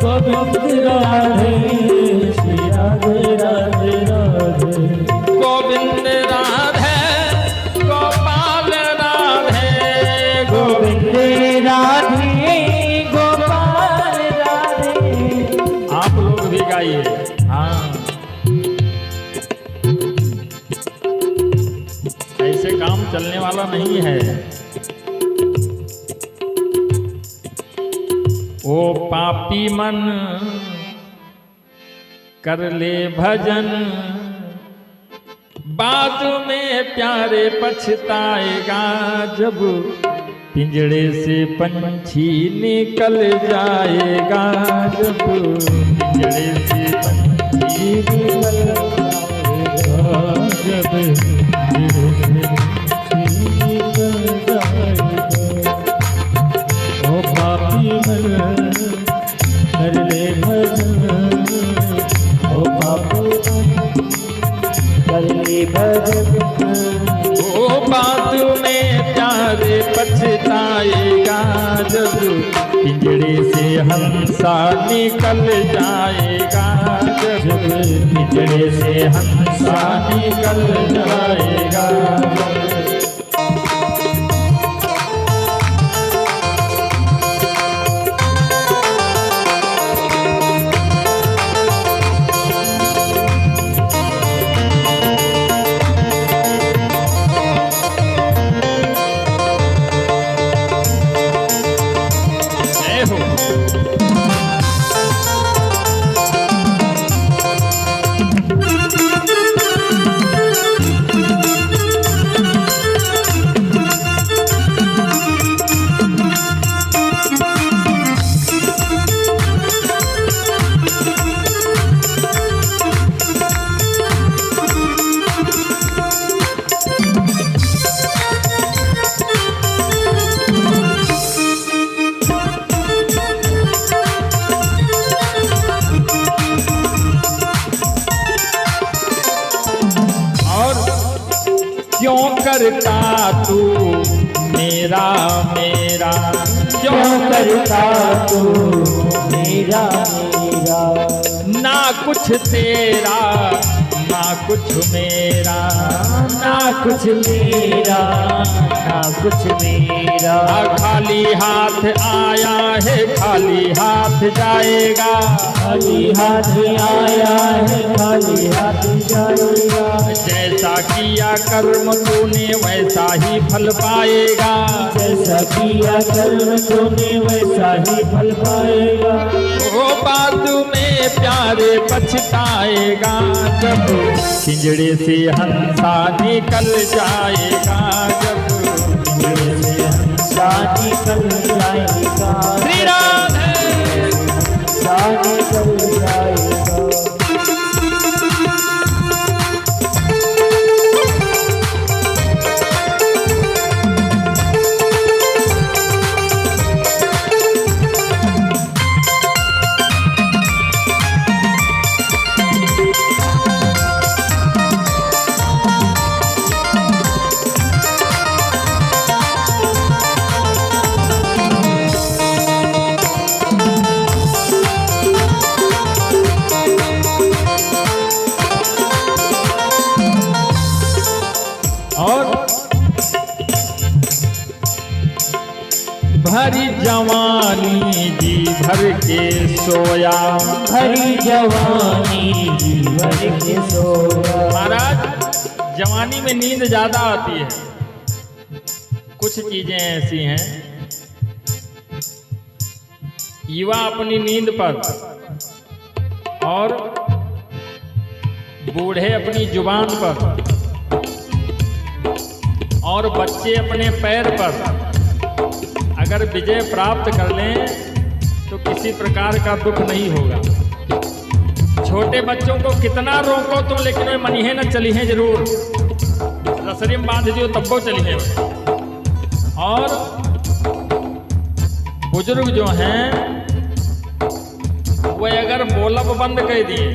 [SPEAKER 1] गोविंद राधे, श्री राधे राधे राधे गोविंद राधे गोपाल राधे, गोविंद राधे गोपाल राधे। आप लोग भी गाइए। हाँ, ऐसे काम चलने वाला नहीं है। ओ पापी मन कर ले भजन, बाद में प्यारे पछताएगा, जब पिंजड़े से पंछी निकल जाएगा, जब पिंजड़े से पंछी निकल जाएगा, जब पिंजड़े से पंछी निकल जाएगा। ओ पापी मन कर ले भजन, ओ पापी कर ले भजन, ओ बाद में प्यारे पछताएगा, जब पिंजड़े से हंसा निकल जाएगा, जब पिंजड़े से हंसा निकल जाएगा। क्यों करता तू मेरा मेरा, क्यों करता तू मेरा मेरा, ना कुछ तेरा ना कुछ मेरा, ना कुछ मेरा ना कुछ मेरा। खाली हाथ आया है खाली हाथ जाएगा, खाली हाथ आया है खाली हाथ जाएगा। जैसा किया कर्म तूने वैसा ही फल पाएगा, जैसा किया कर्म तूने वैसा ही फल पाएगा। ओ बाद में प्यारे पछताएगा, जब पिंजड़े से हंसा निकल जाएगा, जब पिंजड़े से हंसा निकल जाएगा। श्री राधे हंसा निकल जाएगा। भरी जवानी जी भर के सोया।
[SPEAKER 3] भरी जवानी जी भर के सोया।
[SPEAKER 1] महाराज जवानी में नींद ज्यादा आती है। कुछ चीजें ऐसी हैं, युवा अपनी नींद पर और बूढ़े अपनी जुबान पर और बच्चे अपने पैर पर अगर विजय प्राप्त कर लें तो किसी प्रकार का दुख नहीं होगा। छोटे बच्चों को कितना रोको तुम, लेकिन वे मनिहे न चली हैं जरूर। रसरी में बांध दियो तब्बो चली हैं। और बुजुर्ग जो हैं वे अगर बोलब बंद कर दिए,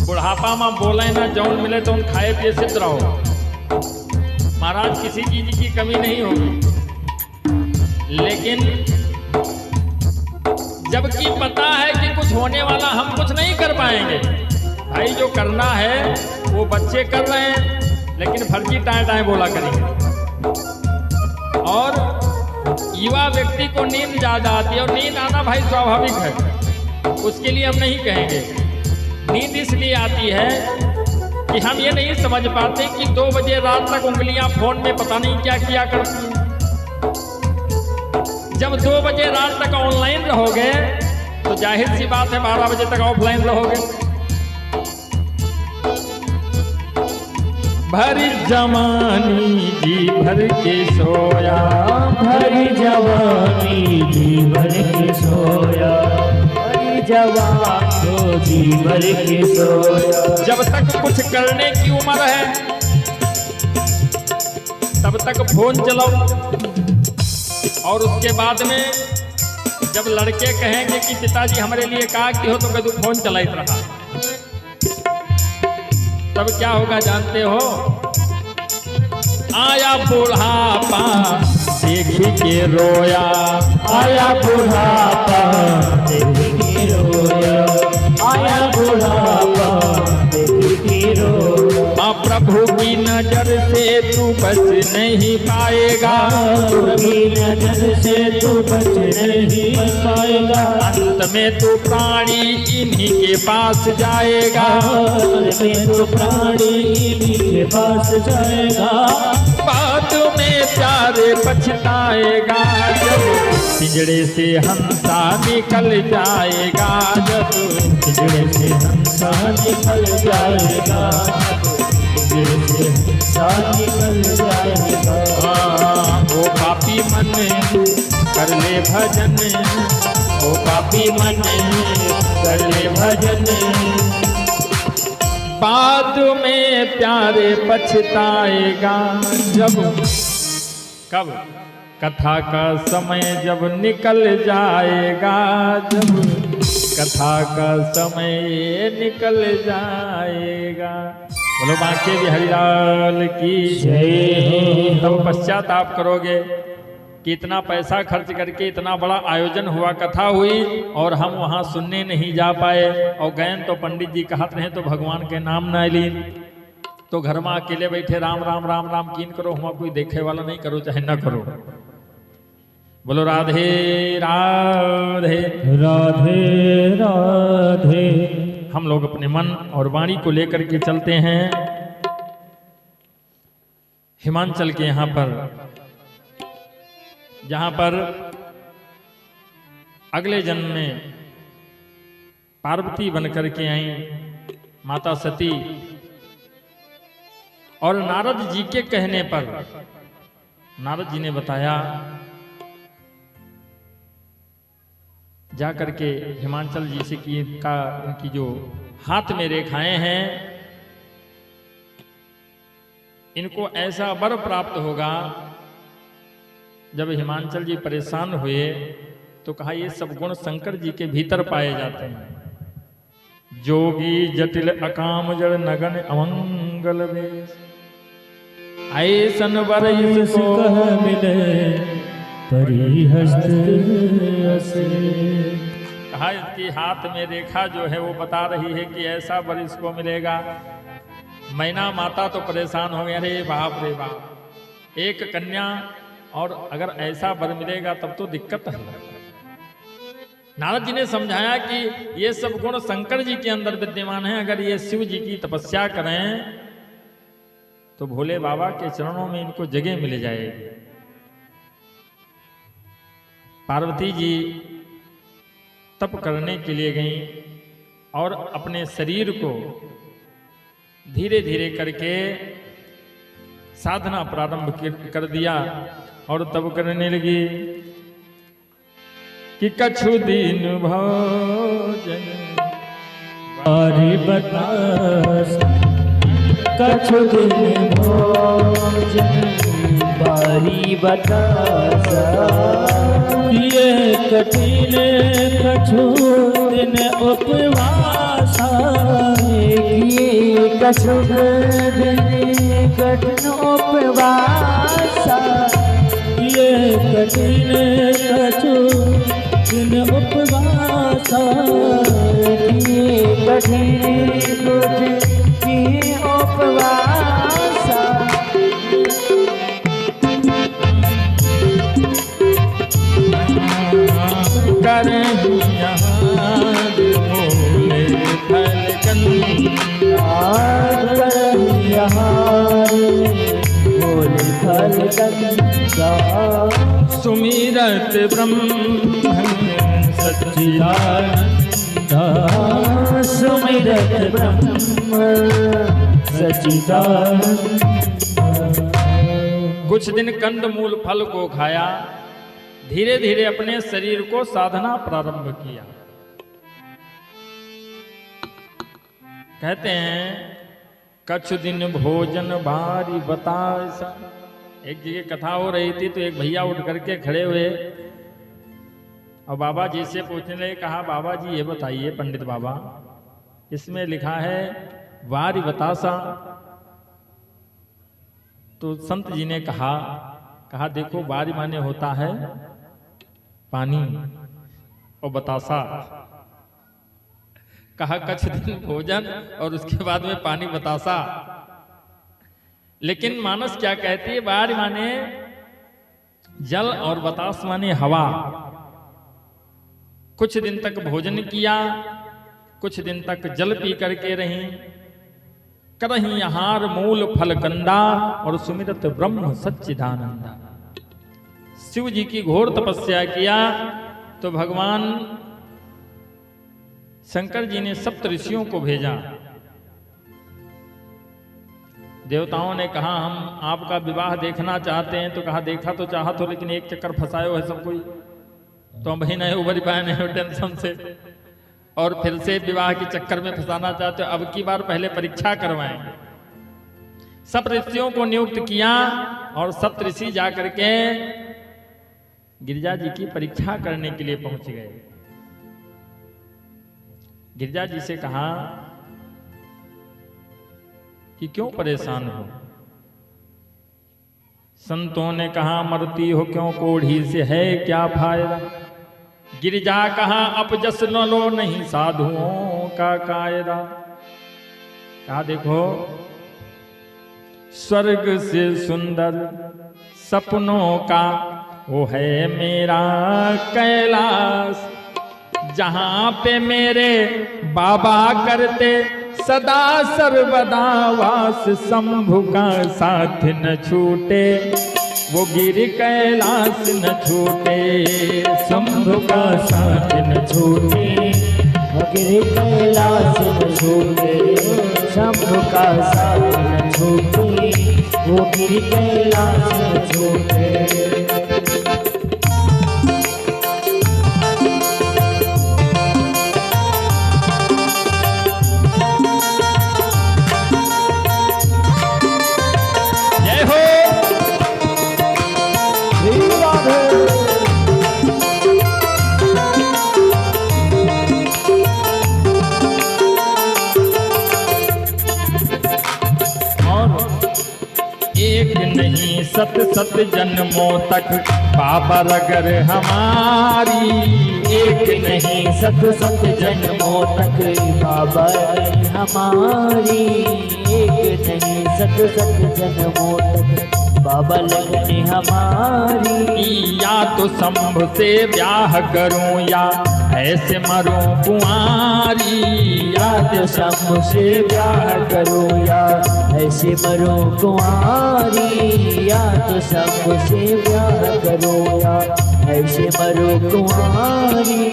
[SPEAKER 1] बुढ़ापा में बोले ना जौन मिले तो उन खाए पिए सिद्ध रहो। महाराज किसी चीज की कमी नहीं होगी, लेकिन जबकि पता है कि कुछ होने वाला, हम कुछ नहीं कर पाएंगे। भाई जो करना है वो बच्चे कर रहे हैं, लेकिन फर्जी टाए टाए बोला करेंगे। और युवा व्यक्ति को नींद ज्यादा आती है, और नींद आना भाई स्वाभाविक है, उसके लिए हम नहीं कहेंगे। नींद इसलिए आती है कि हम ये नहीं समझ पाते कि 2 बजे रात तक उंगलियां फोन में पता नहीं क्या किया करती हैं। जब 2 बजे रात तक ऑनलाइन रहोगे तो जाहिर सी बात है 12 बजे तक ऑफलाइन रहोगे। भरी जवानी जी भर के सोया।
[SPEAKER 3] भरी जवानी जी भर के सोया। भरी जवानी जी भर के सोया।
[SPEAKER 1] जब तक कुछ करने की उम्र है तब तक फोन चलाओ, और उसके बाद में जब लड़के कहेंगे कि पिताजी हमारे लिए कहा कि हो, तो कदू फोन चलाइत रहा। तब क्या होगा जानते हो? आया बुढ़ापा देखी के रोया।
[SPEAKER 3] आया बुढ़ापा देखी के रोया। आया बुढ़ापा देखी के रोया।
[SPEAKER 1] प्रभु की नजर से तू बच नहीं पाएगा।
[SPEAKER 3] प्रभु की नजर से तू बच नहीं पाएगा।
[SPEAKER 1] अंत में तू प्राणी इन्हीं के पास जाएगा।
[SPEAKER 3] अंत में तू प्राणी इन्हीं के पास जाएगा।
[SPEAKER 1] बाद में प्यारे पछताएगा जब पिंजड़े से हंसा निकल जाएगा। जब
[SPEAKER 3] पिंजड़े से हंसा निकल जाएगा। निकल जाएगा।
[SPEAKER 1] ओ पापी मन कर ले भजन। ओ पापी मन कर ले भजन। बाद में प्यारे पछताएगा जब, कब? कथा का समय जब निकल जाएगा। जब कथा का समय निकल जाएगा। बोलो बांके बिहारी लाल की जय। तब पश्चाताप करोगे कि इतना पैसा खर्च करके इतना बड़ा आयोजन हुआ, कथा हुई, और हम वहाँ सुनने नहीं जा पाए, और गयन तो पंडित जी कहत रहे तो भगवान के नाम न लीन, तो घर में अकेले बैठे राम राम राम राम कीन करो, हुआ कोई देखे वाला नहीं, करो चाहे न करो। बोलो राधे राधे
[SPEAKER 3] राधे राधे।
[SPEAKER 1] हम लोग अपने मन और वाणी को लेकर के चलते हैं हिमाचल के यहाँ पर, जहाँ पर अगले जन्म में पार्वती बनकर के आई माता सती, और नारद जी के कहने पर नारद जी ने बताया जाकर के हिमाचल जी से कि इनकी जो हाथ में रेखाएं हैं इनको ऐसा वर प्राप्त होगा। जब हिमाचल जी परेशान हुए तो कहा ये सब गुण शंकर जी के भीतर पाए जाते हैं। जोगी जटिल अकाम जड़ नगन अमंगल वेश, ऐसन वर इसको
[SPEAKER 3] मिले परिहस्त असे।
[SPEAKER 1] कहा इसकी हाथ में रेखा जो है वो बता रही है कि ऐसा वर इसको मिलेगा। मैना माता तो परेशान हो गए, अरे बाप रे बाप, एक कन्या और अगर ऐसा वर मिलेगा तब तो दिक्कत है। नारद जी ने समझाया कि ये सब गुण शंकर जी के अंदर विद्यमान है, अगर ये शिव जी की तपस्या करें तो भोले बाबा के चरणों में इनको जगह मिल जाएगी। पार्वती जी तप करने के लिए गईं और अपने शरीर को धीरे धीरे करके साधना प्रारंभ कर दिया और तब करने लगी कि कछु दिन भोजन
[SPEAKER 3] बारी बतास, कछु दिन भोजन बारी बतासा, ये कठिन कछु दिन उपवासा, ये कछु दिन कठिन उपवासा, ये कठिन कछु दिन उपवासा, ये कठिन की उपवासा।
[SPEAKER 1] सुमिरत ब्रह्म सच्चिदानंद,
[SPEAKER 3] सुमिरत ब्रह्म सच्चिदानंद।
[SPEAKER 1] कुछ दिन कंद मूल फल को खाया, धीरे धीरे अपने शरीर को साधना प्रारंभ किया। कहते हैं कछु दिन भोजन भारी बतासा। एक जगह कथा हो रही थी तो एक भैया उठ करके खड़े हुए और बाबा जी से पूछने लगे, कहा बाबा जी ये बताइए पंडित बाबा, इसमें लिखा है वारी बतासा। तो संत जी ने कहा देखो वारी माने होता है पानी और बतासा। कहा कछ दिन भोजन और उसके बाद में पानी बतासा। लेकिन मानस क्या कहती है, वारी माने जल और बतास माने हवा। कुछ दिन तक भोजन किया, कुछ दिन तक जल पी करके रही, करही आहार मूल फल कंदा और सुमिरत ब्रह्म सच्चिदानंदा। शिव जी की घोर तपस्या किया तो भगवान शंकर जी ने सप्त ऋषियों को भेजा। देवताओं ने कहा हम आपका विवाह देखना चाहते हैं, तो कहा देखा तो चाहत हो लेकिन एक चक्कर फंसायो है सब कोई, तो हम भाई नहीं उभर पाए नहीं हो टेंशन से, और फिर से विवाह के चक्कर में फंसाना चाहते हो, अब की बार पहले परीक्षा करवाएंगे। सप्त ऋषियों को नियुक्त किया और सप्त ऋषि जाकर के गिरिजा जी की परीक्षा करने के लिए पहुंच गए। गिरिजा जी से कहा कि क्यों परेशान हो। संतों ने कहा मरती हो क्यों कोढ़ी से है क्या फायदा। गिरिजा कहा अपजस न लो नहीं साधुओं का कायदा। कहा देखो स्वर्ग से सुंदर सपनों का वो है मेरा कैलाश, जहां पे मेरे बाबा करते सदा सर्वदा वास। शंभु का साथ न छूटे वो गिर कैलाश न छूटे।
[SPEAKER 3] शंभु का साथ न छूटे वो गिर कैलाश न छूटे। शंभु का साथ न छूटे वो गिर कैलाश न छूटे।
[SPEAKER 1] सत सत जन्मों तक बाबा अगर हमारी।
[SPEAKER 3] एक नहीं सत सत जन्मों तक बाबा हमारी। एक नहीं सत सत जन्मों तक बाबा लगने हमारी।
[SPEAKER 1] या तो शंभु से ब्याह करूं या ऐसे मरूं कुंवारी।
[SPEAKER 3] या तो शंभु से ब्याह करो या ऐसे मरो कुंवारी। या तो शंभु से ब्याह करो या ऐसे मरो कुंवारी।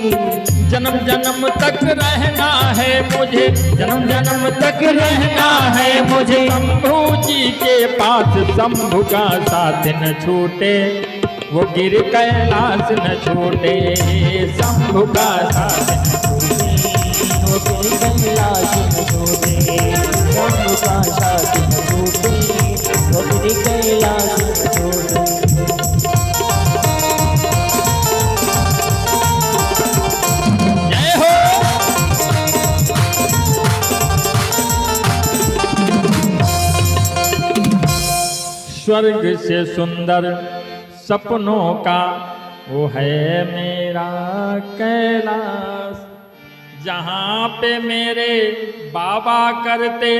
[SPEAKER 1] जन्म जन्म तक रहना है मुझे, जन्म जन्म तक रहना है मुझे शंभू जी के पास। शंभू का साथ न छूटे, वो गिर कैलाश न छूटे। शंभू का साथ न छूटे,
[SPEAKER 3] वो गिर कैलाश न छूटे। शंभू का साथ न छूटे, वो गिर कैलाश न छूटे।
[SPEAKER 1] जय हो। स्वर्ग से सुंदर सपनों का वो है मेरा कैलाश। जहाँ पे मेरे बाबा करते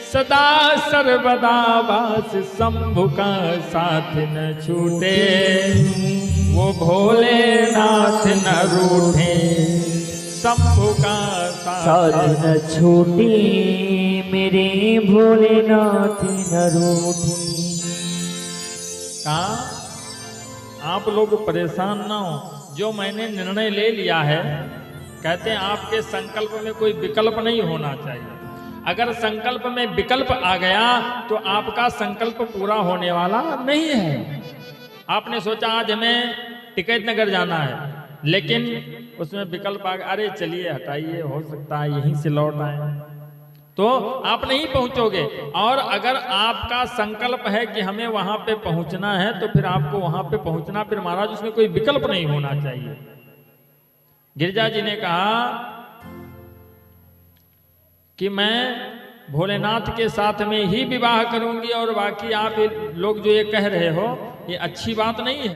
[SPEAKER 1] सदा सर्वदा वास। शंभु का साथ न छूटे, वो भोलेनाथ न रूठे। शंभु का
[SPEAKER 3] साथ न छूटे, मेरे भोलेनाथ न रूठे।
[SPEAKER 1] कहा आप लोग परेशान ना हो, जो मैंने निर्णय ले लिया है, कहते हैं आपके संकल्प में कोई विकल्प नहीं होना चाहिए। अगर संकल्प में विकल्प आ गया तो आपका संकल्प पूरा होने वाला नहीं है। आपने सोचा आज हमें टिकैत नगर जाना है, लेकिन उसमें विकल्प आ गया, अरे चलिए हटाइए, हो सकता है यहीं से लौट आए, तो आप नहीं पहुंचोगे। और अगर आपका संकल्प है कि हमें वहां पे पहुंचना है तो फिर आपको वहां पे पहुंचना, फिर महाराज उसमें कोई विकल्प नहीं होना चाहिए। गिरिजा जी ने कहा कि मैं भोलेनाथ के साथ में ही विवाह करूंगी, और बाकी आप लोग जो ये कह रहे हो ये अच्छी बात नहीं है।